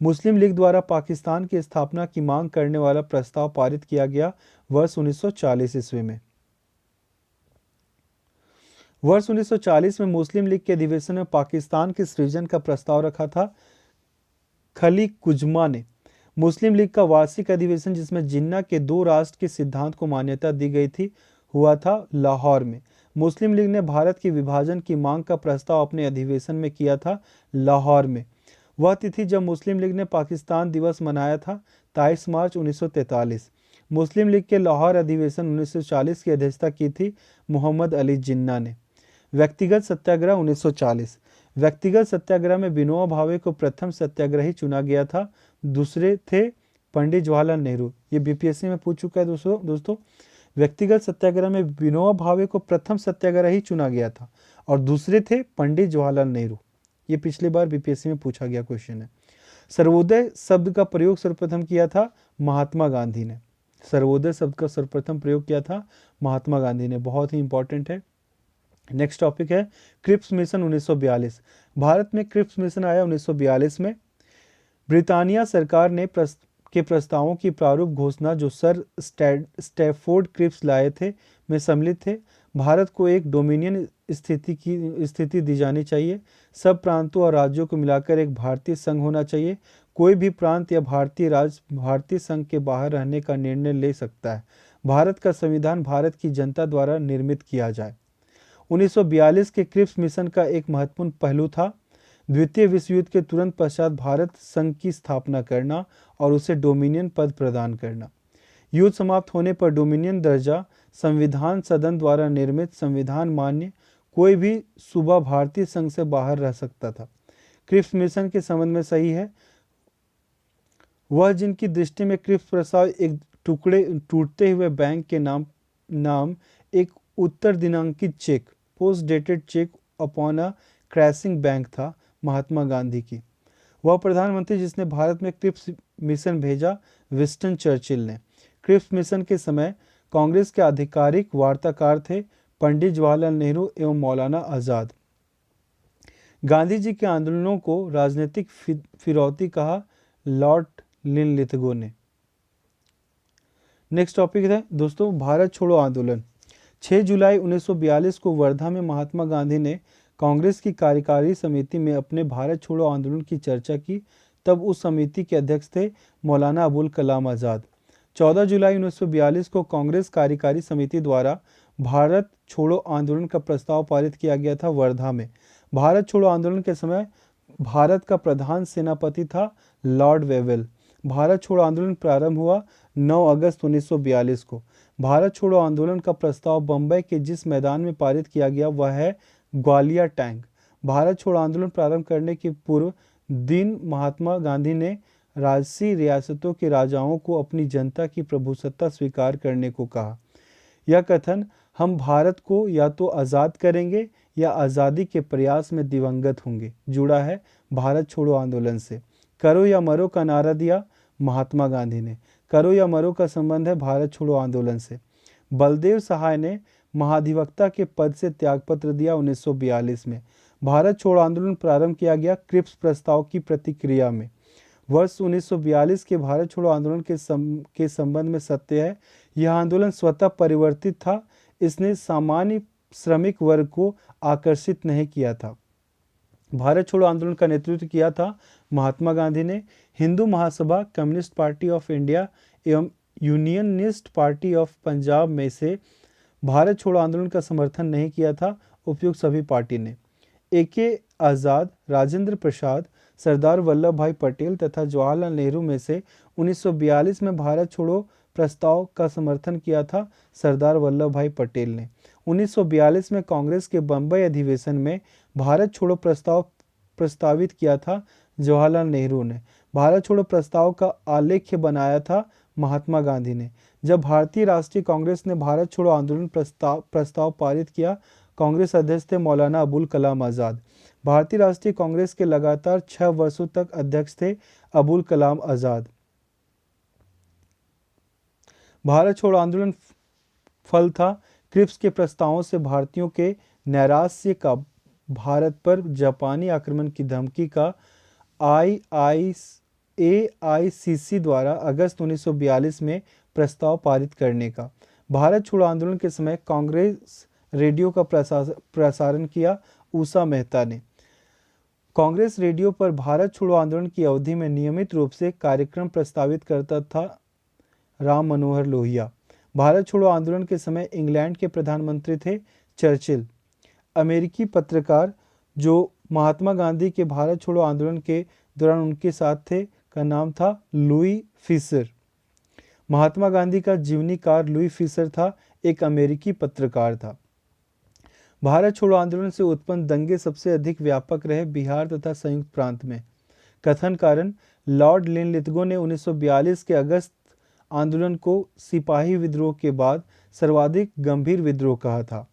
मुस्लिम लीग द्वारा पाकिस्तान की स्थापना की मांग करने वाला प्रस्ताव पारित किया गया वर्ष 1940 ईस्वी में। वर्ष 1940 में मुस्लिम लीग के अधिवेशन में पाकिस्तान के सृजन का प्रस्ताव रखा था खली कुजमा ने। मुस्लिम लीग का वार्षिक अधिवेशन जिसमें जिन्ना के 2 राष्ट्र के सिद्धांत को मान्यता दी गई थी हुआ था लाहौर में। मुस्लिम लीग ने भारत के विभाजन की मांग का प्रस्ताव अपने अधिवेशन में किया था लाहौर में। वह तिथि जब मुस्लिम लीग ने पाकिस्तान दिवस मनाया था 23 मार्च 1943। मुस्लिम लीग के लाहौर अधिवेशन 1940 की अध्यक्षता की थी मोहम्मद अली जिन्ना ने। व्यक्तिगत सत्याग्रह 1940। व्यक्तिगत सत्याग्रह में विनोबा भावे को प्रथम सत्याग्रही चुना गया था, दूसरे थे पंडित जवाहरलाल नेहरू। ये बीपीएससी में पूछ चुका है दोस्तों। व्यक्तिगत सत्याग्रह में विनोबा भावे को प्रथम सत्याग्रही चुना गया था और दूसरे थे पंडित जवाहरलाल नेहरू। ये पिछली बार बीपीएससी में पूछा गया क्वेश्चन है। सर्वोदय शब्द का प्रयोग सर्वप्रथम किया था महात्मा गांधी ने। सर्वोदय शब्द का सर्वप्रथम प्रयोग किया था महात्मा गांधी ने, बहुत ही इंपॉर्टेंट है। नेक्स्ट टॉपिक है क्रिप्स मिशन 1942। भारत में क्रिप्स मिशन आया 1942 में। ब्रिटानिया सरकार ने के प्रस्तावों की प्रारूप घोषणा जो सर स्टैफोर्ड क्रिप्स लाए थे में सम्मिलित थे। भारत को एक डोमिनियन स्थिति दी जानी चाहिए। सब प्रांतों और राज्यों को मिलाकर एक भारतीय संघ होना चाहिए। कोई भी प्रांत या भारतीय राज्य भारतीय संघ के बाहर रहने का निर्णय ले सकता है। भारत का संविधान भारत की जनता द्वारा निर्मित किया जाए। 1942 के क्रिप्स मिशन का एक महत्वपूर्ण पहलू था द्वितीय विश्व युद्ध के तुरंत पश्चात भारत संघ की स्थापना करना और उसे डोमिनियन पद प्रदान करना। युद्ध समाप्त होने पर डोमिनियन दर्जा संविधान सदन द्वारा निर्मित संविधान मान्य कोई भी सूबा भारतीय संघ से बाहर रह सकता था। क्रिप्स मिशन के संबंध में सही है वह जिनकी दृष्टि में क्रिप्स प्रस्ताव एक टूटते हुए बैंक के नाम एक उत्तर दिनांकित cheque post dated cheque upon a crashing bank था महात्मा गांधी की। वह प्रधानमंत्री जिसने भारत में क्रिप्स मिशन भेजा विंस्टन चर्चिल ने। क्रिप्स मिशन के समय कांग्रेस के आधिकारिक वार्ताकार थे पंडित जवाहरलाल नेहरू एवं मौलाना आजाद। गांधी जी के आंदोलनों को राजनीतिक फिरौती कहा लॉर्ड लिनलिथगो ने। नेक्स्ट टॉपिक है दोस्तों भारत छोड़ो आंदोलन। 6 जुलाई 1942 को वर्धा में महात्मा गांधी ने कांग्रेस की कार्यकारी समिति में अपने भारत छोड़ो आंदोलन की चर्चा की। तब उस समिति के अध्यक्ष थे मौलाना अबुल कलाम आज़ाद। 14 जुलाई 1942 को कांग्रेस कार्यकारी समिति द्वारा भारत छोड़ो आंदोलन का प्रस्ताव पारित किया गया था वर्धा में। भारत छोड़ो आंदोलन के समय भारत का प्रधान सेनापति था लॉर्ड वेवेल। भारत छोड़ो आंदोलन प्रारंभ हुआ 9 अगस्त 1942 को। भारत छोड़ो आंदोलन का प्रस्ताव बम्बई के जिस मैदान में पारित किया गया वह है ग्वालियर टैंक। भारत छोड़ो आंदोलन प्रारंभ करने के पूर्व दिन महात्मा गांधी ने राजसी रियासतों के राजाओं को अपनी जनता की प्रभुसत्ता स्वीकार करने को कहा। यह कथन हम भारत को या तो आज़ाद करेंगे या आज़ादी के प्रयास में दिवंगत होंगे जुड़ा है भारत छोड़ो आंदोलन से। करो या मरो का नारा दिया महात्मा गांधी ने। करो या मरो का संबंध है भारत छोड़ो आंदोलन से। बलदेव सहाय ने महाधिवक्ता के पद से त्यागपत्र दिया 1942 में। भारत छोड़ो आंदोलन प्रारंभ किया गया क्रिप्स प्रस्ताव की प्रतिक्रिया में। वर्ष 1942 के भारत छोड़ो आंदोलन के संबंध में सत्य है यह आंदोलन स्वतः परिवर्तित था। इसने सामान्य श्रमिक वर्ग को आकर्षित नहीं किया था। भारत छोड़ो आंदोलन का नेतृत्व किया था महात्मा गांधी ने। Hindu Mahasabha, communist party of India एवं यूनियनिस्ट पार्टी ऑफ पंजाब में से भारत छोड़ो आंदोलन का समर्थन नहीं किया था उपयुक्त सभी पार्टी ने। ए.के. आज़ाद, राजेंद्र प्रसाद, सरदार वल्लभ भाई पटेल तथा जवाहरलाल नेहरू में से 1942 में भारत छोड़ो प्रस्ताव का समर्थन किया था सरदार वल्लभ भाई पटेल ने। 1942 में कांग्रेस के बम्बई अधिवेशन में भारत छोड़ो प्रस्ताव प्रस्तावित किया था जवाहरलाल नेहरू ने। भारत छोड़ो प्रस्ताव का आलेख्य बनाया था महात्मा गांधी ने। जब भारतीय राष्ट्रीय कांग्रेस ने भारत छोड़ो आंदोलन प्रस्ताव पारित किया कांग्रेस अध्यक्ष थे मौलाना अबुल कलाम आज़ाद। भारतीय राष्ट्रीय कांग्रेस के लगातार 6 वर्षों तक अध्यक्ष थे अबुल कलाम आज़ाद। भारत छोड़ो आंदोलन फल था क्रिप्स के प्रस्तावों से भारतीयों के नैराश्य का भारत पर जापानी आक्रमण की धमकी का AICC द्वारा अगस्त 1942 में प्रस्ताव पारित करने का। भारत छोड़ो आंदोलन के समय कांग्रेस रेडियो का प्रसारण किया उषा मेहता ने। कांग्रेस रेडियो पर भारत छोड़ो आंदोलन की अवधि में नियमित रूप से कार्यक्रम प्रस्तावित करता था राम मनोहर लोहिया। भारत छोड़ो आंदोलन के समय इंग्लैंड के प्रधानमंत्री थे चर्चिल। अमेरिकी पत्रकार जो महात्मा गांधी के भारत छोड़ो आंदोलन के दौरान उनके साथ थे का नाम था लुई फिशर। महात्मा गांधी का जीवनीकार लुई फिशर था, एक अमेरिकी पत्रकार था। भारत छोड़ो आंदोलन से उत्पन्न दंगे सबसे अधिक व्यापक रहे बिहार तथा संयुक्त प्रांत में। कथन कारण लॉर्ड लिनलिथगो ने 1942 के अगस्त आंदोलन को सिपाही विद्रोह के बाद सर्वाधिक गंभीर विद्रोह कहा था,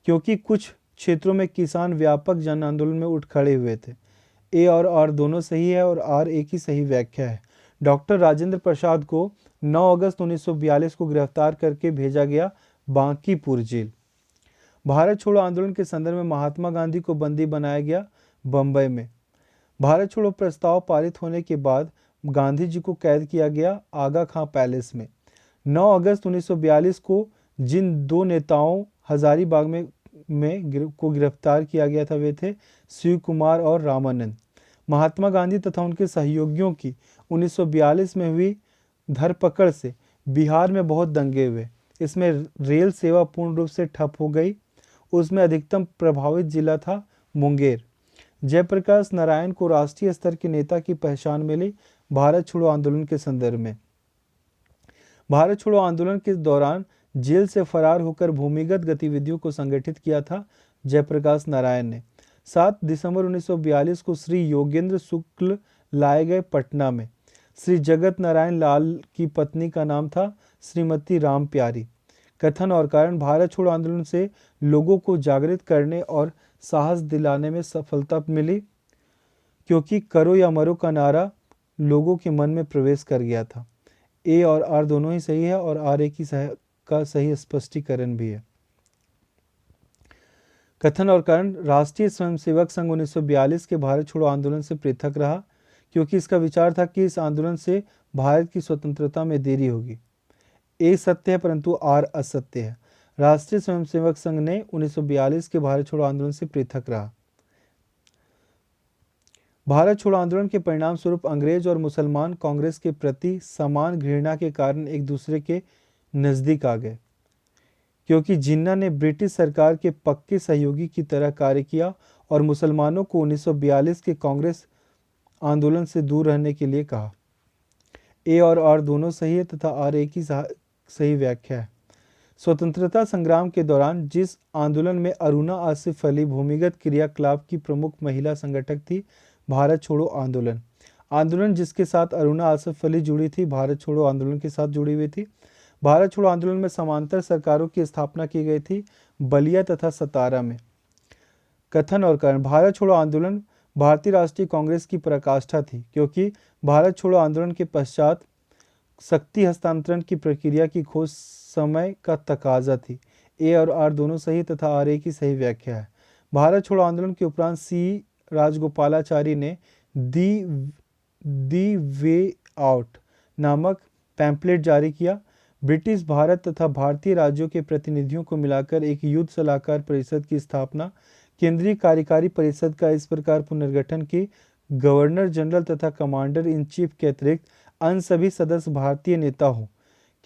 क्योंकि कुछ क्षेत्रों में किसान व्यापक जन आंदोलन में उठ खड़े हुए थे। ए और आर दोनों सही है और आर एक ही सही व्याख्या है। डॉक्टर राजेंद्र प्रसाद को 9 अगस्त 1942 को गिरफ्तार करके भेजा गया बांकीपुर जेल। भारत छोड़ो आंदोलन के संदर्भ में महात्मा गांधी को बंदी बनाया गया बंबई में। भारत छोड़ो प्रस्ताव पारित होने के बाद गांधी जी को कैद किया गया आगा खां पैलेस में। 9 अगस्त 1942 को जिन दो नेताओं हजारीबाग में गिरफ्तार किया गया था वे थे शिव कुमार और रामानंद। महात्मा गांधी तथा उनके सहयोगियों की 1942 में हुई धरपकड़ से बिहार में बहुत दंगे हुए। इसमें रेल सेवा पूर्ण रूप से ठप हो गई। उसमें अधिकतम प्रभावित जिला था मुंगेर। जयप्रकाश नारायण को राष्ट्रीय स्तर के नेता की पहचान मिली भारत छोड़ो आंदोलन के संदर्भ में। भारत छोड़ो आंदोलन के दौरान जेल से फरार होकर भूमिगत गतिविधियों को संगठित किया था जयप्रकाश नारायण ने। 7 दिसंबर 1942 को श्री योगेंद्र शुक्ल लाए गए पटना में। श्री जगत नारायण लाल की पत्नी का नाम था श्रीमती राम प्यारी। कथन और कारण भारत छोड़ो आंदोलन से लोगों को जागृत करने और साहस दिलाने में सफलता मिली, क्योंकि करो या मरो का नारा लोगों के मन में प्रवेश कर गया था। ए और आर दोनों ही सही है और आर एक ही का सही स्पष्टीकरण भी है। कथन और कारण राष्ट्रीय स्वयंसेवक संघ 1942 के भारत छोड़ो आंदोलन से पृथक रहा, क्योंकि इसका विचार था कि इस आंदोलन से भारत की स्वतंत्रता में देरी होगी। ए सत्य है परंतु आर असत्य है। राष्ट्रीय स्वयंसेवक संघ ने 1942 के भारत छोड़ो आंदोलन से पृथक रहा। भारत छोड़ो आंदोलन के परिणाम स्वरूप अंग्रेज और मुसलमान कांग्रेस के प्रति समान घृणा के कारण एक दूसरे के नजदीक आ गए, क्योंकि जिन्ना ने ब्रिटिश सरकार के पक्के सहयोगी की तरह कार्य किया और मुसलमानों को 1942 के कांग्रेस आंदोलन से दूर रहने के लिए कहा। ए और आर दोनों सही है तथा आर एक ही सही व्याख्या है। स्वतंत्रता संग्राम के दौरान जिस आंदोलन में अरुणा आसिफ अली भूमिगत क्रियाकलाप की प्रमुख महिला संगठक थी, भारत छोड़ो आंदोलन। आंदोलन जिसके साथ अरुणा आसिफ अली जुड़ी थी भारत छोड़ो आंदोलन के साथ जुड़ी हुई थी। भारत छोड़ो आंदोलन में समांतर सरकारों की स्थापना की गई थी बलिया तथा सतारा में। कथन और कारण भारत छोड़ो आंदोलन भारतीय राष्ट्रीय कांग्रेस की पराकाष्ठा थी, क्योंकि भारत छोड़ो आंदोलन के पश्चात शक्ति हस्तांतरण की प्रक्रिया की खोज समय का तकाजा थी। ए और आर दोनों सही तथा आर ए की सही व्याख्या है। भारत छोड़ो आंदोलन के उपरांत सी राजगोपालाचारी ने दी वे आउट नामक पैम्पलेट जारी किया। ब्रिटिश भारत तथा भारतीय राज्यों के प्रतिनिधियों को मिलाकर एक युद्ध सलाहकार परिषद की स्थापना, केंद्रीय कार्यकारी परिषद का इस प्रकार पुनर्गठन कि गवर्नर जनरल तथा कमांडर इन चीफ के अतिरिक्त अन्य सभी सदस्य भारतीय नेता हों।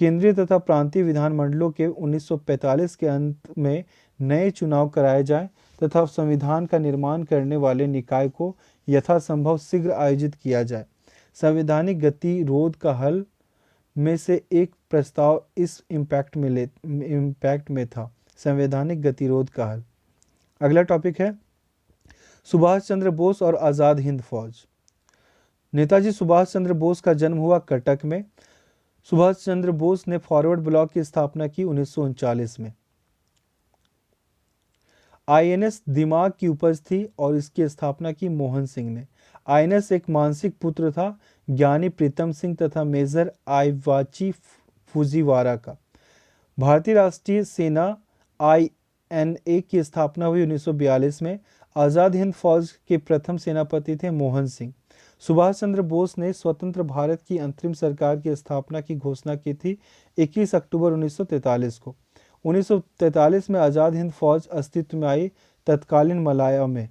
केंद्रीय तथा प्रांतीय विधानमंडलों के 1945 के अंत में नए चुनाव कराए जाएं तथा संविधान का निर्माण करने वाले निकाय को यथासंभव शीघ्र आयोजित किया जाए। संवैधानिक गतिरोध का हल में से एक प्रस्ताव इस इम्पैक्ट में था, संवैधानिक गतिरोध का हल। अगला टॉपिक है सुभाष चंद्र बोस और आज़ाद हिंद फौज। नेताजी सुभाष चंद्र बोस का जन्म हुआ कटक में। सुभाष चंद्र बोस ने फॉरवर्ड ब्लॉक की स्थापना की 1939 में। आईएनएस दिमाग की उपज थी और इसकी स्थापना की मोहन सिंह ने। आईएनएस एक मानसिक पुत्र था ज्ञानी प्रीतम सिंह तथा मेजर आईवाची फुजीवारा का। भारतीय राष्ट्रीय सेना आईएनए की स्थापना हुई 1942 में। आज़ाद हिंद फौज के प्रथम सेनापति थे मोहन सिंह। सुभाष चंद्र बोस ने स्वतंत्र भारत की अंतरिम सरकार की स्थापना की घोषणा की थी 21 अक्टूबर 1943 को। 1943 में आज़ाद हिंद फौज अस्तित्व में आई तत्कालीन मलाया में।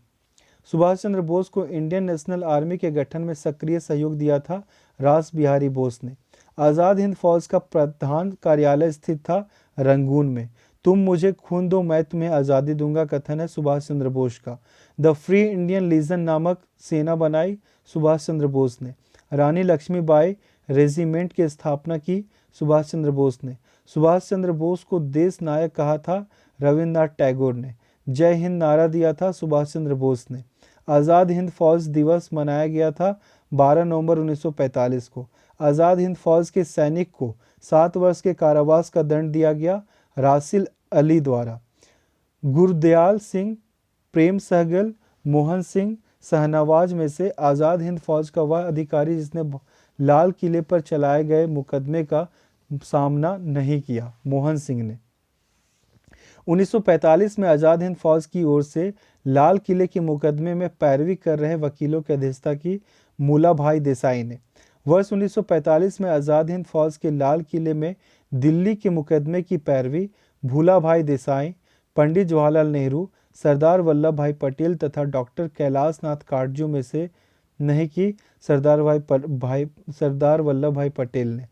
सुभाष चंद्र बोस को इंडियन नेशनल आर्मी के गठन में सक्रिय सहयोग दिया था रास बिहारी बोस ने। आज़ाद हिंद फौज का प्रधान कार्यालय स्थित था रंगून में, तुम मुझे खून दो मैं तुम्हें आज़ादी दूंगा कथन है सुभाष चंद्र बोस का। द फ्री इंडियन लीजन नामक सेना बनाई सुभाष चंद्र बोस ने। रानी लक्ष्मीबाई रेजिमेंट की स्थापना की सुभाष चंद्र बोस ने। सुभाष चंद्र बोस को देश नायक कहा था रविन्द्रनाथ टैगोर ने। जय हिंद नारा दिया था सुभाष चंद्र बोस ने। आज़ाद हिंद फौज दिवस मनाया गया था 12 नवंबर 1945 को। आज़ाद हिंद फौज के सैनिक को 7 वर्ष के कारावास का दंड दिया गया रासिल अली द्वारा। गुरदयाल सिंह, प्रेम सहगल, मोहन सिंह शहनवाज में से आज़ाद हिंद फौज का वह अधिकारी जिसने लाल किले पर चलाए गए मुकदमे का सामना नहीं किया, मोहन सिंह ने। 1945 में आज़ाद हिंद फौज की ओर से लाल किले के मुकदमे में पैरवी कर रहे वकीलों की अध्यक्षता की मूलाभाई देसाई ने। वर्ष 1945 में आज़ाद हिंद फौज के लाल किले में दिल्ली के मुकदमे की पैरवी भूलाभाई देसाई, पंडित जवाहरलाल नेहरू, सरदार वल्लभ भाई पटेल तथा डॉक्टर कैलाश नाथ काटजू में से नहीं की सरदार वल्लभ भाई पटेल ने।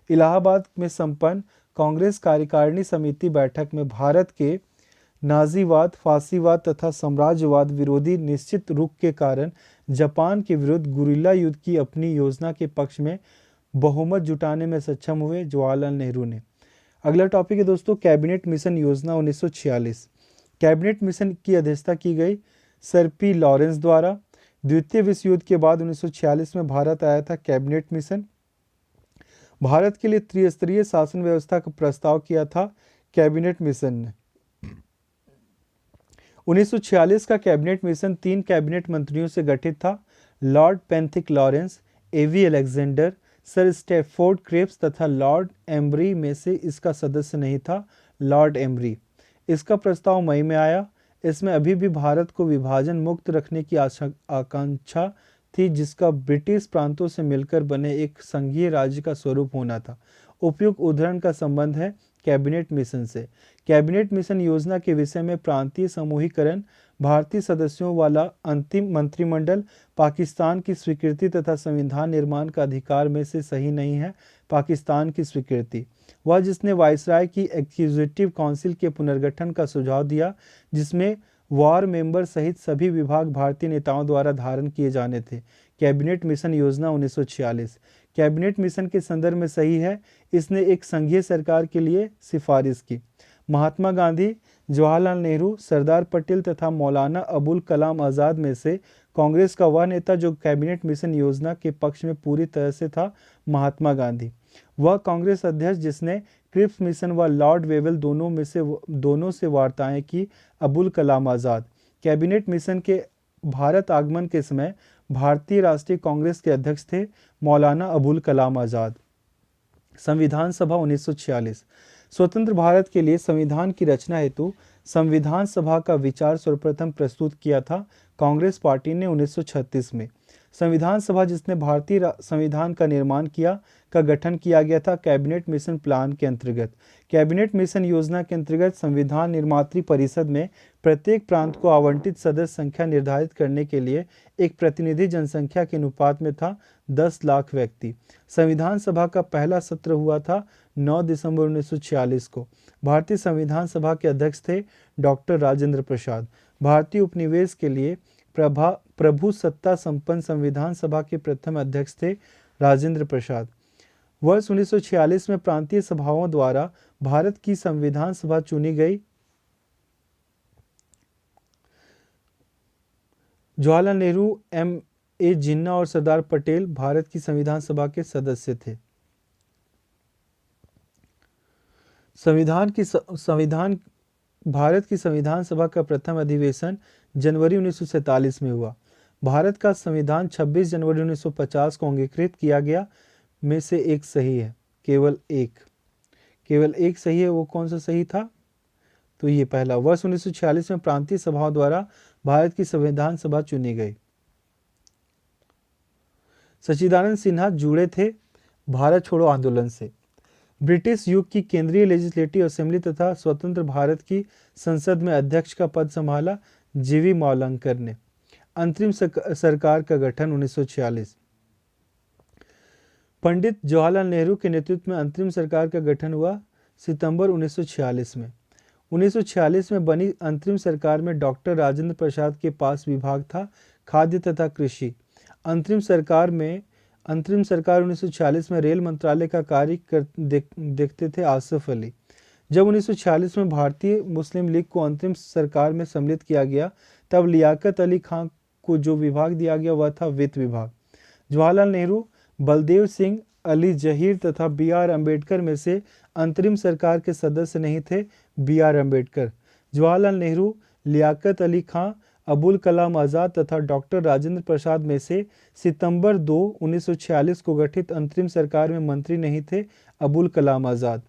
इलाहाबाद में संपन्न कांग्रेस कार्यकारिणी समिति बैठक में भारत के नाजीवाद, फासीवाद तथा साम्राज्यवाद विरोधी निश्चित रुख के कारण जापान के विरुद्ध गुरिल्ला युद्ध की अपनी योजना के पक्ष में बहुमत जुटाने में सक्षम हुए जवाहरलाल नेहरू ने। अगला टॉपिक है दोस्तों कैबिनेट मिशन योजना 1946। कैबिनेट मिशन की अध्यक्षता की गई सर पी लॉरेंस द्वारा। द्वितीय विश्व युद्ध के बाद 1946 में भारत आया था कैबिनेट मिशन। भारत के लिए त्रिस्तरीय शासन व्यवस्था का प्रस्ताव किया था कैबिनेट मिशन ने। 1946 का कैबिनेट मिशन 3 कैबिनेट मंत्रियों से गठित था। लॉर्ड पेंथिक लॉरेंस, एवी अलेक्जेंडर, सर स्टैफोर्ड क्रिप्स तथा लॉर्ड एम्बरी में से इसका सदस्य नहीं था लॉर्ड एम्बरी। इसका प्रस्ताव मई में आया। इसमें अभी भी भारत को विभाजन मुक्त रखने की आकांक्षा थी, जिसका ब्रिटिश प्रांतों से मिलकर बने एक संघीय राज्य का स्वरूप होना था। उपयुक्त उदाहरण का संबंध है कैबिनेट मिशन से। कैबिनेट मिशन योजना के विषय में प्रांतीय समूहीकरण, भारतीय सदस्यों वाला अंतिम मंत्रिमंडल, पाकिस्तान की स्वीकृति तथा संविधान निर्माण का अधिकार में से सही नहीं है पाकिस्तान की स्वीकृति। वह जिसने वायसराय की एग्जीक्यूटिव काउंसिल के पुनर्गठन का सुझाव दिया, जिसमें वार मेंबर सहित सभी विभाग भारतीय नेताओं द्वारा धारण किए जाने थे। कैबिनेट मिशन योजना 1946 कैबिनेट मिशन के संदर्भ में सही है। इसने एक संघीय सरकार के लिए सिफारिश की। महात्मा गांधी, जवाहरलाल नेहरू, सरदार पटेल तथा मौलाना अबुल कलाम आज़ाद में से कांग्रेस का वह नेता जो कैबिनेट मिशन योजना के पक्ष में पूरी तरह से था, महात्मा गांधी। वह कांग्रेस अध्यक्ष जिसने क्रिप्स मिशन व लॉर्ड वेवेल दोनों से वार्ताएं की, अबुल कलाम आज़ाद। कैबिनेट मिशन के भारत आगमन के समय भारतीय राष्ट्रीय कांग्रेस के अध्यक्ष थे मौलाना अबुल कलाम आज़ाद। संविधान सभा 1946 स्वतंत्र भारत के लिए संविधान की रचना हेतु संविधान सभा का विचार सर्वप्रथम प्रस्तुत किया था कांग्रेस पार्टी ने 1936 में। संविधान सभा जिसने भारतीय संविधान का निर्माण किया का गठन किया गया था कैबिनेट मिशन प्लान के अंतर्गत। कैबिनेट मिशन योजना के अंतर्गत संविधान निर्मात्री परिषद में प्रत्येक प्रांत को आवंटित सदस्य संख्या निर्धारित करने के लिए एक प्रतिनिधि जनसंख्या के अनुपात में था 10 लाख व्यक्ति। संविधान सभा का पहला सत्र हुआ था 9 दिसंबर 1946 को। भारतीय संविधान सभा के अध्यक्ष थे डॉक्टर राजेंद्र प्रसाद। भारतीय उपनिवेश के लिए प्रभु सत्ता संपन्न संविधान सभा के प्रथम अध्यक्ष थे राजेंद्र प्रसाद। वर्ष 1946 में प्रांतीय सभाओं द्वारा भारत की संविधान सभा चुनी गई। जवाहरलाल नेहरू, M.A. जिन्ना और सरदार पटेल भारत की संविधान सभा के सदस्य थे। भारत की संविधान सभा का प्रथम अधिवेशन जनवरी 1947 में हुआ। भारत का संविधान 26 जनवरी 1950 को अंगीकृत किया गया में से एक सही है, केवल एक सही है। वो कौन सा सही था? तो ये पहला। वर्ष 1946 में प्रांतीय सभाओं द्वारा भारत की संविधान सभा चुनी गई। सच्चिदानंद सिन्हा जुड़े थे भारत छोड़ो आंदोलन से। ब्रिटिश युग की केंद्रीय लेजिस्लेटिव असेंबली तथा स्वतंत्र भारत की संसद में अध्यक्ष का पद संभाला जीवी मावलंकर ने। अंतरिम सरकार का गठन 1946। पंडित जवाहरलाल नेहरू के नेतृत्व में अंतरिम सरकार का गठन हुआ सितंबर 1946 में। 1946 में बनी अंतरिम सरकार में डॉक्टर राजेंद्र प्रसाद के पास विभाग था खाद्य तथा कृषि। अंतरिम सरकार 1946 में रेल मंत्रालय का कार्य देखते थे आसिफ अली। जब 1946 में भारतीय मुस्लिम लीग को अंतरिम सरकार में सम्मिलित किया गया, तब लियाकत अली खां को जो विभाग दिया गया वह था वित्त विभाग। जवाहरलाल नेहरू, बलदेव सिंह, अली जहीर तथा बी.आर. अम्बेडकर में से अंतरिम सरकार के सदस्य नहीं थे बी.आर. अम्बेडकर। जवाहरलाल नेहरू, लियाकत अली खां, अबुल कलाम आज़ाद तथा डॉक्टर राजेंद्र प्रसाद में से सितंबर 2, 1946 को गठित अंतरिम सरकार में मंत्री नहीं थे अबुल कलाम आज़ाद।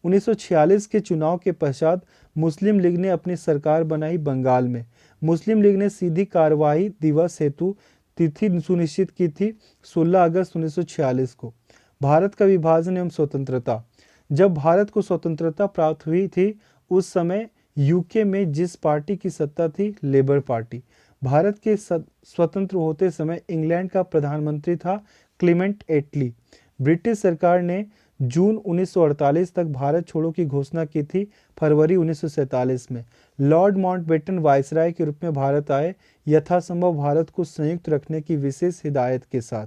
1946 के चुनाव के पश्चात मुस्लिम लीग ने अपनी सरकार बनाई बंगाल में। मुस्लिम लीग ने सीधी कार्रवाई दिवस हेतु तिथि सुनिश्चित की थी 16 अगस्त 1946 को। भारत का विभाजन एवं स्वतंत्रता। जब भारत को स्वतंत्रता प्राप्त हुई थी, उस समय यूके में जिस पार्टी की सत्ता थी, लेबर पार्टी। भारत के स्वतंत्र होते समय इंग्लैंड का प्रधानमंत्री था क्लीमेंट एटली। ब्रिटिश सरकार ने जून 1948 तक भारत छोड़ो की घोषणा की थी फरवरी 1947 में। लॉर्ड माउंटबेटन वायसराय के रूप में भारत आए, यथासंभव भारत को संयुक्त रखने की विशेष हिदायत के साथ।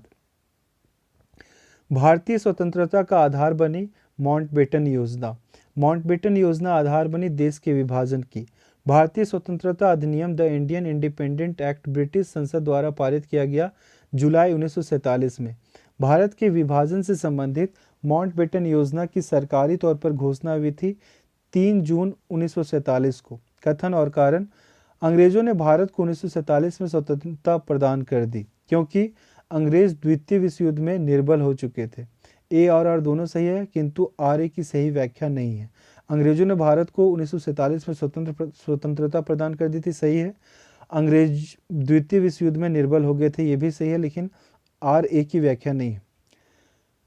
भारतीय स्वतंत्रता का आधार बनी माउंटबेटन योजना। माउंटबेटन योजना आधार बनी देश के विभाजन की। भारतीय स्वतंत्रता अधिनियम the Indian independent act British संसद द्वारा पारित किया गया जुलाई 1947 में। भारत के विभाजन से संबंधित माउंटबेटन योजना की सरकारी तौर पर घोषणा हुई थी 3 जून 1947 को। कथन और कारण। अंग्रेजों ने भारत को 1947 में स्वतंत्रता प्रदान कर दी क्योंकि अंग्रेज द्वितीय विश्व युद्ध में निर्बल हो चुके थे। ए और आर दोनों सही है, किंतु आर ए की सही व्याख्या नहीं है। अंग्रेजों ने भारत को 1947 में स्वतंत्रता प्रदान कर दी थी, सही है। अंग्रेज द्वितीय विश्व युद्ध में निर्बल हो गए थे, ये भी सही है, लेकिन आर ए की व्याख्या नहीं है।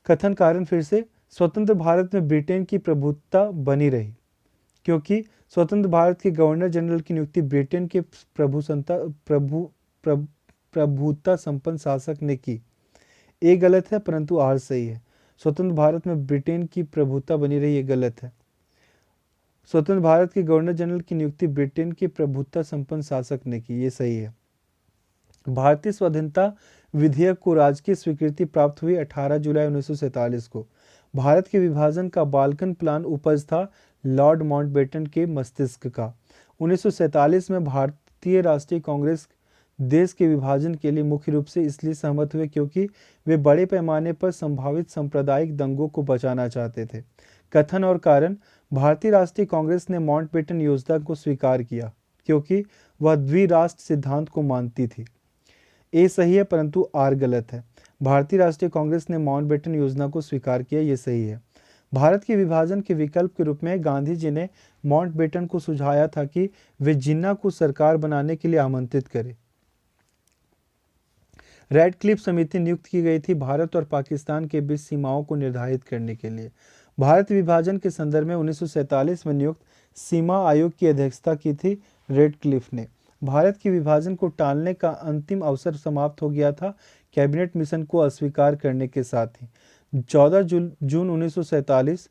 कथन कारण फिर से। स्वतंत्र भारत में ब्रिटेन की प्रभुत्ता बनी रही क्योंकि स्वतंत्र भारत के गवर्नर जनरल की नियुक्ति ब्रिटेन के प्रभुत्ता संपन्न शासक ने की। ए गलत है, परंतु आर सही है। स्वतंत्र भारत में ब्रिटेन की प्रभुत्ता बनी रही, ये गलत है। स्वतंत्र भारत के गवर्नर जनरल की नियुक्ति ब्रिटेन के प्रभुत्ता संपन्न शासक ने की, ये सही है। भारतीय स्वाधीनता विधेयक को राजकीय स्वीकृति प्राप्त हुई 18 जुलाई 1947 को। भारत के विभाजन का बाल्कन प्लान उपज था लॉर्ड माउंटबेटन के मस्तिष्क का। 1947 में भारतीय राष्ट्रीय कांग्रेस देश के विभाजन के लिए मुख्य रूप से इसलिए सहमत हुए क्योंकि वे बड़े पैमाने पर संभावित सांप्रदायिक दंगों को बचाना चाहते थे। कथन और कारण। भारतीय राष्ट्रीय कांग्रेस ने माउंटबेटन योजना को स्वीकार किया क्योंकि वह द्विराष्ट्र सिद्धांत को मानती थी। ए सही है, परंतु आर गलत है। भारतीय राष्ट्रीय कांग्रेस ने माउंटबेटन योजना को स्वीकार किया, ये सही है। भारत के विभाजन के विकल्प के रूप में गांधी जी ने माउंटबेटन को सुझाया था कि वे जिन्ना को सरकार बनाने के लिए आमंत्रित करें। रेडक्लिफ समिति नियुक्त की गई थी भारत और पाकिस्तान के बीच सीमाओं को निर्धारित करने के लिए। भारत विभाजन के संदर्भ में 1947 में नियुक्त सीमा आयोग की अध्यक्षता की थी रेडक्लिफ ने। भारत के विभाजन को टालने का अंतिम अवसर समाप्त हो गया था कैबिनेट मिशन को अस्वीकार करने के साथ ही। 14 जून 1947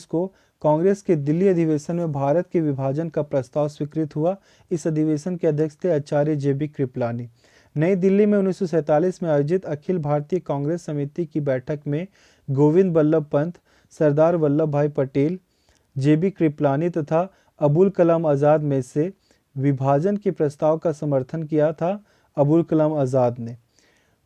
को कांग्रेस के दिल्ली अधिवेशन में भारत के विभाजन का प्रस्ताव स्वीकृत हुआ। इस अधिवेशन के अध्यक्ष थे आचार्य जे.बी. कृपलानी। नई दिल्ली में 1947 में आयोजित अखिल भारतीय कांग्रेस समिति की बैठक में गोविंद बल्लभ पंत, सरदार वल्लभ भाई पटेल, जे.बी. कृपलानी तथा अबुल कलाम आज़ाद में से विभाजन के प्रस्ताव का समर्थन किया था अबुल कलाम आज़ाद ने।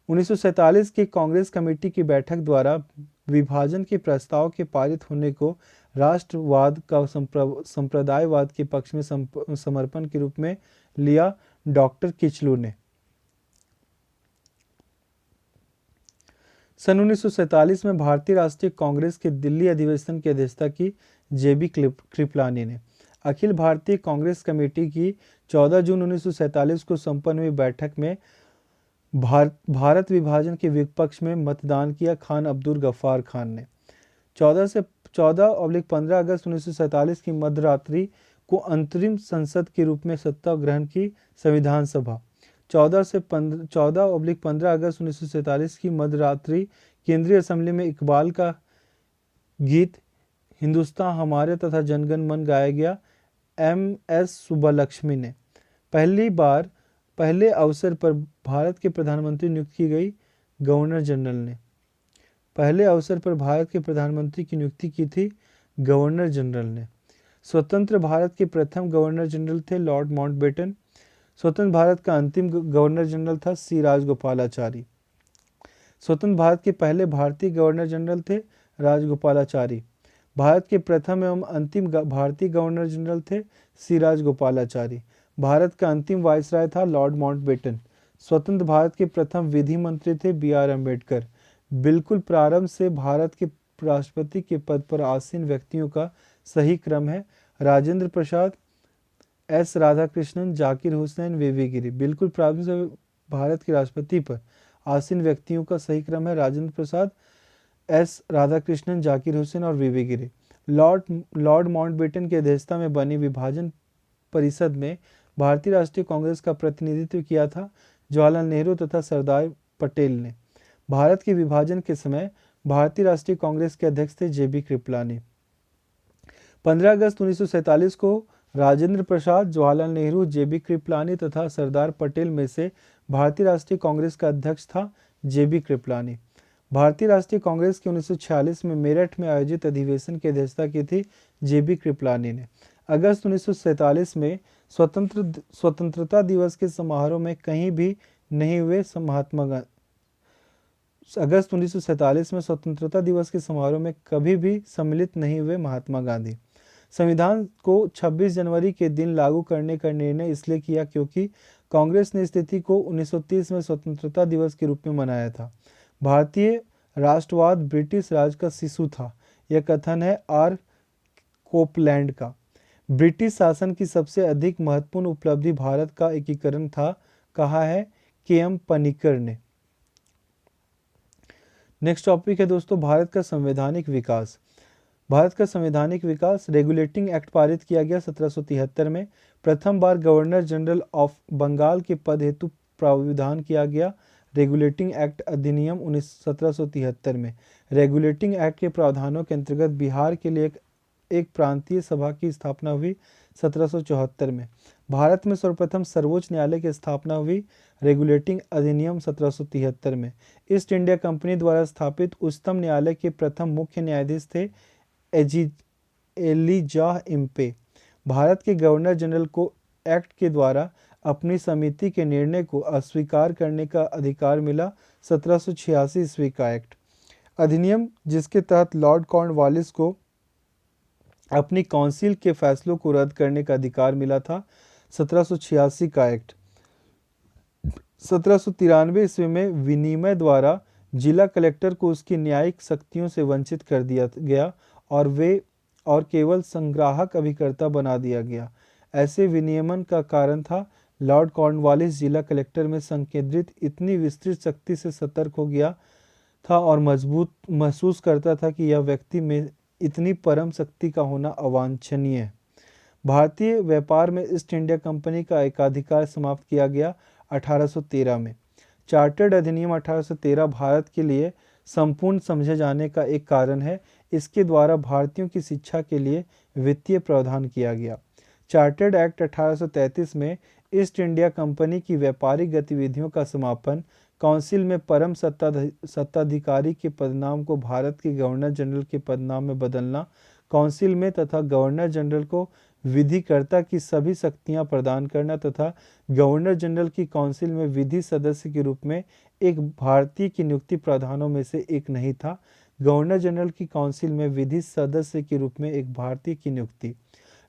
1947 की कांग्रेस कमेटी की बैठक द्वारा विभाजन के प्रस्ताव के पारित होने को राष्ट्रवाद का संप्रदायवाद के पक्ष में समर्पण के रूप में लिया डॉक्टर किचलू ने। सन 1947 में भारतीय राष्ट्रीय कांग्रेस के दिल्ली अधिवेशन की अध्यक्षता की जे.बी. कृपलानी ने। अखिल भारतीय कांग्रेस कमेटी की 14 जून 1947 को संपन्न हुई बैठक में भारत विभाजन के विपक्ष में मतदान किया खान अब्दुल गफ्फार खान ने। 14-15 अगस्त 1947 की मध्यरात्रि को अंतरिम संसद के रूप में सत्ता ग्रहण की संविधान सभा। 14-15 अगस्त 1947 की मध्यरात्रि केंद्रीय असेंबली में इकबाल का गीत हिंदुस्तान हमारे तथा जनगण मन गाया गया MS सुब्बालक्ष्मी ने। पहले अवसर पर भारत के प्रधानमंत्री नियुक्त की गई गवर्नर जनरल ने। पहले अवसर पर भारत के प्रधानमंत्री की नियुक्ति की थी गवर्नर जनरल ने। स्वतंत्र भारत के प्रथम गवर्नर जनरल थे लॉर्ड माउंटबेटन। स्वतंत्र भारत का अंतिम गवर्नर जनरल था C राजगोपालाचारी। स्वतंत्र भारत के पहले भारतीय गवर्नर जनरल थे राजगोपालाचारी। भारत के प्रथम एवं अंतिम भारतीय गवर्नर जनरल थे C राजगोपालाचारी। भारत का अंतिम वायसराय था लॉर्ड माउंटबेटन। स्वतंत्र भारत के प्रथम विधि मंत्री थे BR अम्बेडकर। बिल्कुल प्रारंभ से भारत के राष्ट्रपति के पद पर आसीन व्यक्तियों का सही क्रम है राजेंद्र प्रसाद, S राधाकृष्णन, जाकिर हुसैन, VV गिरी। बिल्कुल प्रारंभ से भारत के राष्ट्रपति पर आसीन व्यक्तियों का सही क्रम है राजेंद्र प्रसाद, S राधाकृष्णन, जाकिर हुसैन और VV गिरी। लॉर्ड माउंटबेटन की अध्यक्षता में बनी विभाजन परिषद में भारतीय राष्ट्रीय कांग्रेस का प्रतिनिधित्व किया था जवाहरलाल नेहरू तथा सरदार पटेल ने। भारत के विभाजन के समय भारतीय राष्ट्रीय कांग्रेस के अध्यक्ष थे JB कृपलानी। 15 अगस्त 1947 को राजेंद्र प्रसाद, जवाहरलाल नेहरू, JB कृपलानी तथा सरदार पटेल में से भारतीय राष्ट्रीय कांग्रेस का अध्यक्ष था JB कृपलानी। भारतीय राष्ट्रीय कांग्रेस के 1946 में मेरठ में आयोजित अधिवेशन की अध्यक्षता की थी JB कृपलानी ने। अगस्त 1947 में स्वतंत्रता दिवस के समारोह में कहीं भी नहीं हुए अगस्त 1947 में स्वतंत्रता दिवस के समारोह में कभी भी सम्मिलित नहीं हुए महात्मा गांधी। संविधान को 26 जनवरी के दिन लागू करने का निर्णय इसलिए किया क्योंकि कांग्रेस ने स्थिति को 1930 में स्वतंत्रता दिवस के रूप में मनाया था। भारतीय राष्ट्रवाद ब्रिटिश राज का शिशु था, यह कथन है R कोपलैंड का। ब्रिटिश शासन की सबसे अधिक महत्वपूर्ण उपलब्धि भारत का एकीकरण था, कहा है KM पनिकर ने। नेक्स्ट टॉपिक है दोस्तों भारत का संवैधानिक विकास। भारत का संवैधानिक विकास रेगुलेटिंग एक्ट पारित किया गया 1773 में। प्रथम बार गवर्नर जनरल ऑफ बंगाल के पद हेतु प्रावधान किया गया रेगुलेटिंग एक्ट अधिनियम 1773 में। रेगुलेटिंग एक्ट के प्रावधानों के अंतर्गत बिहार के लिए एक प्रांतीय सभा की स्थापना हुई 1774 में। भारत में सर्वप्रथम सर्वोच्च न्यायालय की स्थापना हुई रेगुलेटिंग अधिनियम 1773 में। ईस्ट इंडिया कंपनी द्वारा स्थापित उच्चतम न्यायालय के प्रथम मुख्य न्यायाधीश थे एलिजाह इम्पे। भारत के गवर्नर जनरल को एक्ट के द्वारा अपनी समिति के निर्णय को अस्वीकार करने का अधिकार मिला। 1786 ईस्वी का एक्ट अधिनियम, जिसके तहत लॉर्ड कॉर्नवालिस को अपनी काउंसिल के फैसलों को रद्द करने का अधिकार मिला था। 1786 का एक्ट 1793 ईस्वी में विनिमय द्वारा जिला कलेक्टर को उसकी न्यायिक शक्तियों से वंचित कर दिया गया और केवल संग्राहक अभिकर्ता बना दिया गया। ऐसे विनियमन का कारण था लॉर्ड कॉर्नवालिस जिला कलेक्टर में संकेंद्रित इतनी विस्तृत शक्ति से सतर्क हो गया था और मजबूत महसूस करता था कि यह व्यक्ति में इतनी परम शक्ति का होना अवांछनीय है। भारतीय व्यापार में ईस्ट इंडिया कंपनी का एकाधिकार समाप्त किया गया 1813 में। चार्टर्ड अधिनियम 1813 भारत के लिए संपूर्ण समझे जाने का एक कारण है। इसके द्वारा भारतीयों की शिक्षा के लिए वित्तीय प्रावधान किया गया। चार्टर्ड एक्ट 1833 में ईस्ट इंडिया कंपनी की व्यापारिक गतिविधियों का समापन, काउंसिल में परम सत्ताधिकारी के पदनाम को भारत के गवर्नर जनरल के पदनाम में बदलना, काउंसिल में तथा गवर्नर जनरल को विधिकर्ता की सभी शक्तियां प्रदान करना तथा गवर्नर जनरल की काउंसिल में विधि सदस्य के रूप में एक भारतीय की नियुक्ति प्रावधानों में से एक नहीं था। गवर्नर जनरल की काउंसिल में विधि सदस्य के रूप में एक भारतीय की नियुक्ति।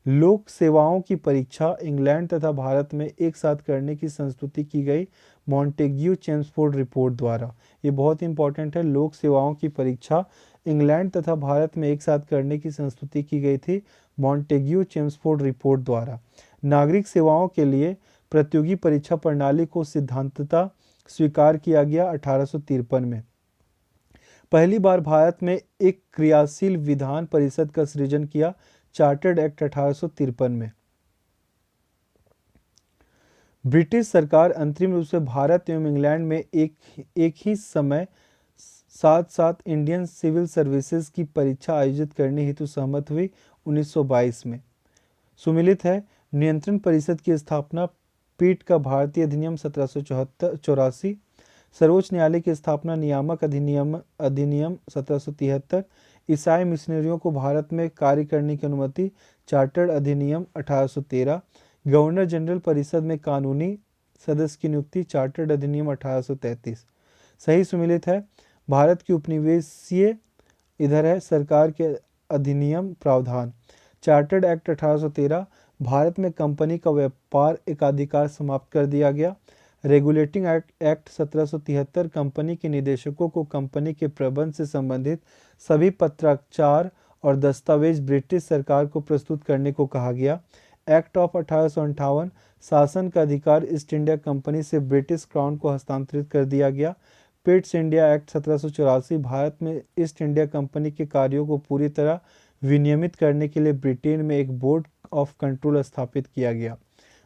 लोक सेवाओं की परीक्षा इंग्लैंड तथा भारत में एक साथ करने की संस्तुति की गई मॉन्टेग्यू चेम्सफोर्ड रिपोर्ट द्वारा। ये बहुत इंपॉर्टेंट है। लोक सेवाओं की परीक्षा इंग्लैंड तथा भारत में एक साथ करने की संस्तुति की गई थी मॉन्टेग्यू चेम्सफोर्ड रिपोर्ट द्वारा। नागरिक सेवाओं के लिए प्रतियोगी परीक्षा प्रणाली को सिद्धांततः स्वीकार किया गया 1853 में। पहली बार भारत में एक क्रियाशील विधान परिषद का सृजन किया चार्टर्ड एक्ट 1853 में। ब्रिटिश सरकार अंतरिम रूप से भारत एवं इंग्लैंड में एक ही समय साथ साथ इंडियन सिविल सर्विसेज की परीक्षा आयोजित करने हेतु सहमत हुई 1922 में। सुमिलित है नियंत्रण परिषद की स्थापना, पीठ का भारतीय अधिनियम 1784, सर्वोच्च न्यायालय की स्थापना, नियामक अधिनियम 1773, ईसाई मिशनरियों को भारत में कार्य करने की अनुमति, चार्टर्ड अधिनियम 1813, गवर्नर जनरल परिषद में कानूनी सदस्य की नियुक्ति, चार्टर्ड अधिनियम 1833। सही सुमिलित है भारत की उपनिवेशीय इधर है सरकार के अधिनियम प्रावधान, चार्टर्ड एक्ट 1813, भारत में कंपनी का व्यापार एकाधिकार समाप्त कर दिया गया। रेगुलेटिंग एक्ट 1773, कंपनी के निदेशकों को कंपनी के प्रबंध से संबंधित सभी पत्राचार और दस्तावेज ब्रिटिश सरकार को प्रस्तुत करने को कहा गया। एक्ट ऑफ 1858, शासन का अधिकार ईस्ट इंडिया कंपनी से ब्रिटिश क्राउन को हस्तांतरित कर दिया गया। पिट्स इंडिया एक्ट 1784, भारत में ईस्ट इंडिया कंपनी के कार्यों को पूरी तरह विनियमित करने के लिए ब्रिटेन में एक बोर्ड ऑफ कंट्रोल स्थापित किया गया।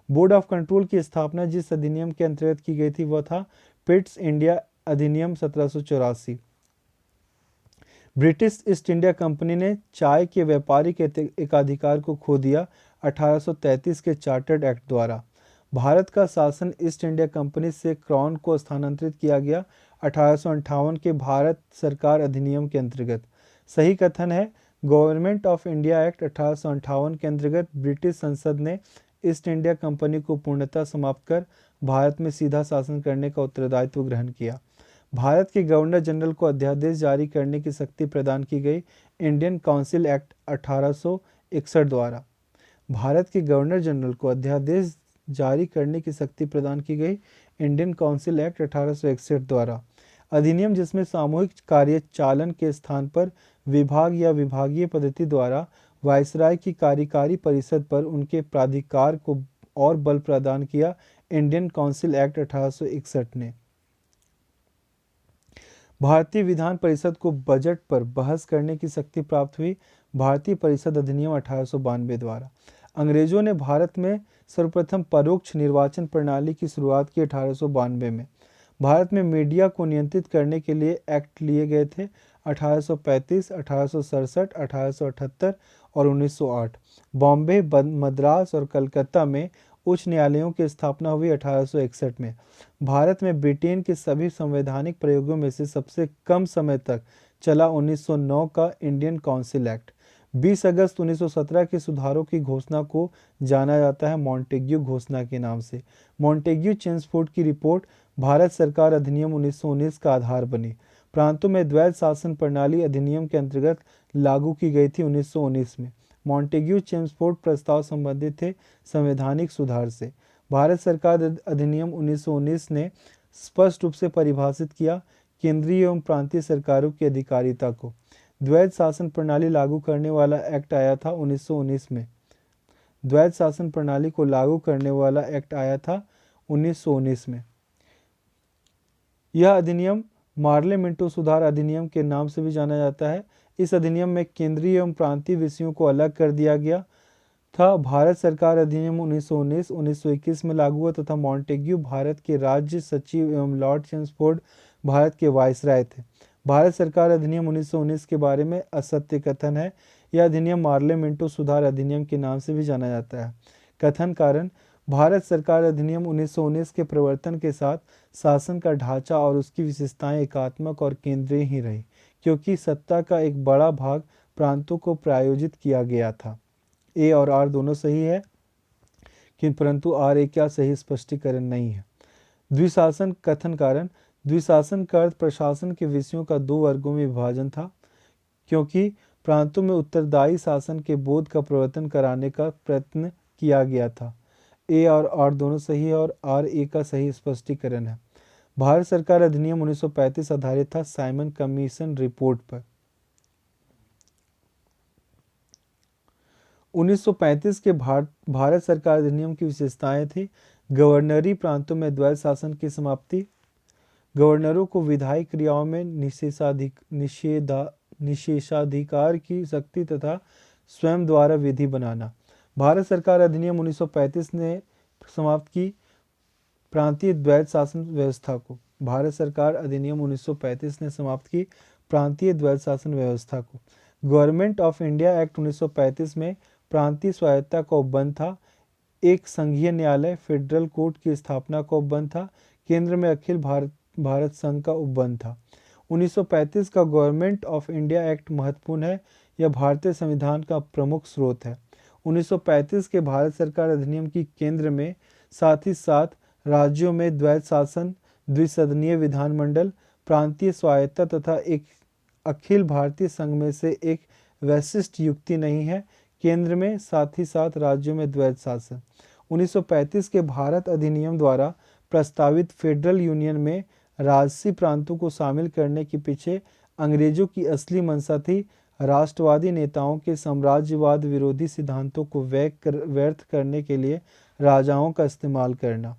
बोर्ड ऑफ कंट्रोल की स्थापना जिस अधिनियम के अंतर्गत की गई थी वह था पिट्स इंडिया अधिनियम 1784। ब्रिटिश ईस्ट इंडिया कंपनी ने चाय के व्यापारिक एकाधिकार को खो दिया 1833 के चार्टर्ड एक्ट द्वारा। भारत का शासन ईस्ट इंडिया कंपनी से क्राउन को स्थानांतरित किया गया 1858 के भारत सरकार अधिनियम के अंतर्गत। सही कथन है गवर्नमेंट ऑफ इंडिया एक्ट 1858 के अंतर्गत ब्रिटिश संसद ने ईस्ट इंडिया कंपनी को पूर्णतः समाप्त कर भारत में सीधा शासन करने का उत्तरदायित्व ग्रहण किया। भारत के गवर्नर जनरल को अध्यादेश जारी करने की शक्ति प्रदान की गई इंडियन काउंसिल एक्ट 1861 द्वारा। भारत के गवर्नर जनरल को अध्यादेश जारी करने की शक्ति प्रदान की गई इंडियन काउंसिल एक्ट 1861 द्वारा। अधिनियम जिसमें सामूहिक कार्य चालन के स्थान पर विभाग या विभागीय पद्धति द्वारा वायसराय की कार्यकारी परिषद पर उनके प्राधिकार को और बल प्रदान किया इंडियन काउंसिल एक्ट 1861 ने। भारतीय विधान परिषद को बजट पर बहस करने की शक्ति प्राप्त हुई भारतीय परिषद अधिनियम 1892 द्वारा। अंग्रेजों ने भारत में सर्वप्रथम परोक्ष निर्वाचन प्रणाली की शुरुआत की 1892 में। भारत में मीडिया को नियंत्रित करने के लिए एक्ट लिए गए थे 1835, 1867, 1878 और 1908। बॉम्बे, मद्रास और कलकत्ता में उच्च न्यायालयों की स्थापना हुई 1861 में। भारत में ब्रिटेन के सभी संवैधानिक प्रयोगों में से सबसे कम समय तक चला 1909 का इंडियन काउंसिल एक्ट। 20 अगस्त 1917 के सुधारों की घोषणा को जाना जाता है मॉन्टेग्यू घोषणा के नाम से। मॉन्टेग्यू चेम्सफोर्ड की रिपोर्ट भारत सरकार अधिनियम 1919 का आधार बनी। प्रांतों में द्वैध शासन प्रणाली अधिनियम के अंतर्गत लागू की गई थी 1919 में। मॉन्टेग्यू चेम्सफोर्ड प्रस्ताव संबंधित थे संवैधानिक सुधार से। भारत सरकार अधिनियम 1919 ने स्पष्ट रूप से परिभाषित किया केंद्रीय एवं प्रांतीय सरकारों की अधिकारिता को। द्वैध शासन प्रणाली लागू करने वाला एक्ट आया था 1919 में। द्वैध शासन प्रणाली को लागू करने वाला एक्ट आया था 1919 में। यह अधिनियम मार्ले मिंटो सुधार अधिनियम के नाम से भी जाना जाता है। इस अधिनियम में केंद्रीय एवं प्रांतीय विषयों को अलग कर दिया गया था। भारत सरकार अधिनियम 1919 1921 में लागू हुआ तथा मॉन्टेग्यू भारत के राज्य सचिव एवं लॉर्ड चेम्सफोर्ड भारत के वायसराय थे। भारत सरकार अधिनियम 1919 के बारे में असत्य कथन है। यह अधिनियम मार्ले मिंटो सुधार अधिनियम के नाम से भी जाना जाता है। कथन कारण भारत सरकार अधिनियम 1919 के प्रवर्तन के साथ शासन का ढांचा और उसकी विशेषताएं एकात्मक और केंद्रीय ही रही, क्योंकि सत्ता का एक बड़ा भाग प्रांतों को प्रायोजित किया गया था। ए और आर दोनों सही है, परंतु आर ए क्या सही स्पष्टीकरण नहीं है। द्विशासन कथन कारण द्विशासन का अर्थ प्रशासन के विषयों का दो वर्गों में विभाजन था, क्योंकि प्रांतों में उत्तरदायी शासन के बोध का प्रवर्तन कराने का प्रयत्न किया गया था। ए और आर दोनों सही है और आर ए का सही स्पष्टीकरण है। भारत सरकार अधिनियम 1935 आधारित था साइमन कमीशन रिपोर्ट पर। 1935 के भारत सरकार अधिनियम की विशेषताएं थी गवर्नरी प्रांतों में द्वैध शासन की समाप्ति, गवर्नरों को विधायी क्रियाओं में निषेधाधिकार की शक्ति तथा स्वयं द्वारा विधि बनाना। भारत सरकार अधिनियम 1935 ने समाप्त की प्रांतीय द्वैध शासन व्यवस्था को। भारत सरकार अधिनियम 1935 ने समाप्त की प्रांतीय द्वैध शासन व्यवस्था को। गवर्नमेंट ऑफ इंडिया एक्ट 1935 में प्रांतीय स्वायत्तता का उपबंध था। एक संघीय न्यायालय फेडरल कोर्ट की स्थापना का उपबंध था। केंद्र में अखिल भारत संघ का उपबंध था। 1935 का गवर्नमेंट ऑफ इंडिया एक्ट महत्वपूर्ण है। यह भारतीय संविधान का प्रमुख स्रोत है। 1935 के भारत सरकार अधिनियम की केंद्र में साथ ही साथ राज्यों में द्वैध शासन, द्विसदनीय विधानमंडल, प्रांतीय स्वायत्तता तथा एक अखिल भारतीय संघ में से एक वैशिष्ट युक्ति नहीं है। केंद्र में साथ ही साथ राज्यों में द्वैध शासन। 1935 के भारत अधिनियम द्वारा प्रस्तावित फेडरल यूनियन में राजसी प्रांतों को शामिल करने के पीछे अंग्रेजों की असली मंशा थी राष्ट्रवादी नेताओं के साम्राज्यवाद विरोधी सिद्धांतों को व्यर्थ करने के लिए राजाओं का इस्तेमाल करना।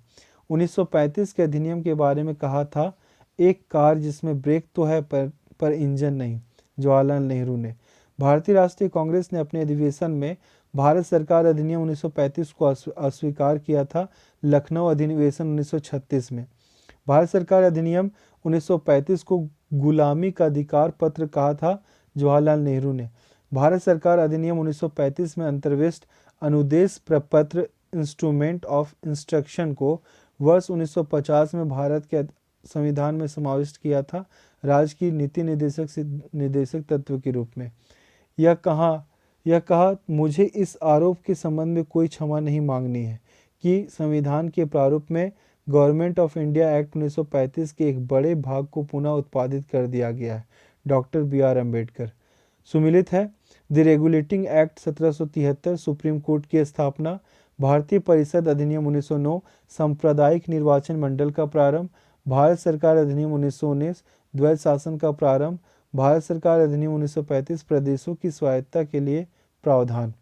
1935 के अधिनियम के बारे में कहा था, एक कार जिसमें ब्रेक तो है पर इंजन नहीं। जवाहरलाल नेहरू ने। भारतीय राष्ट्रीय कांग्रेस ने अपने अधिवेशन में भारत सरकार अधिनियम 1935 को अस्वीकार किया था। लखनऊ अधिवेशन 1936 में भारत सरकार अधिनियम 1935 को गुलामी का अधिकार पत्र कहा था। जवाहरलाल नेहरू ने। भारत सरकार अधिनियम 1935 में अंतर्विष्ट अनुदेश प्रपत्र इंस्ट्रूमेंट ऑफ इंस्ट्रक्शन को वर्ष 1950 में भारत के संविधान में समाविष्ट किया था, राज्य की नीति निदेशक तत्व के रूप में। यह कहा मुझे इस आरोप के संबंध में कोई क्षमा नहीं मांगनी है कि संविधान के प्रारूप में गवर्नमेंट ऑफ इंडिया एक्ट 1935 के एक बड़े भाग को पुनः उत्पादित कर दिया गया है। Doctor B R. अम्बेडकर। सुमिलित है the regulating act 1773, supreme court की स्थापना, भारतीय परिषद अधिनियम 1909, सांप्रदायिक निर्वाचन मंडल का प्रारंभ, भारत सरकार अधिनियम 1919, द्वैध शासन का प्रारंभ, भारत सरकार अधिनियम 1935, प्रदेशों की स्वायत्तता के लिए प्रावधान।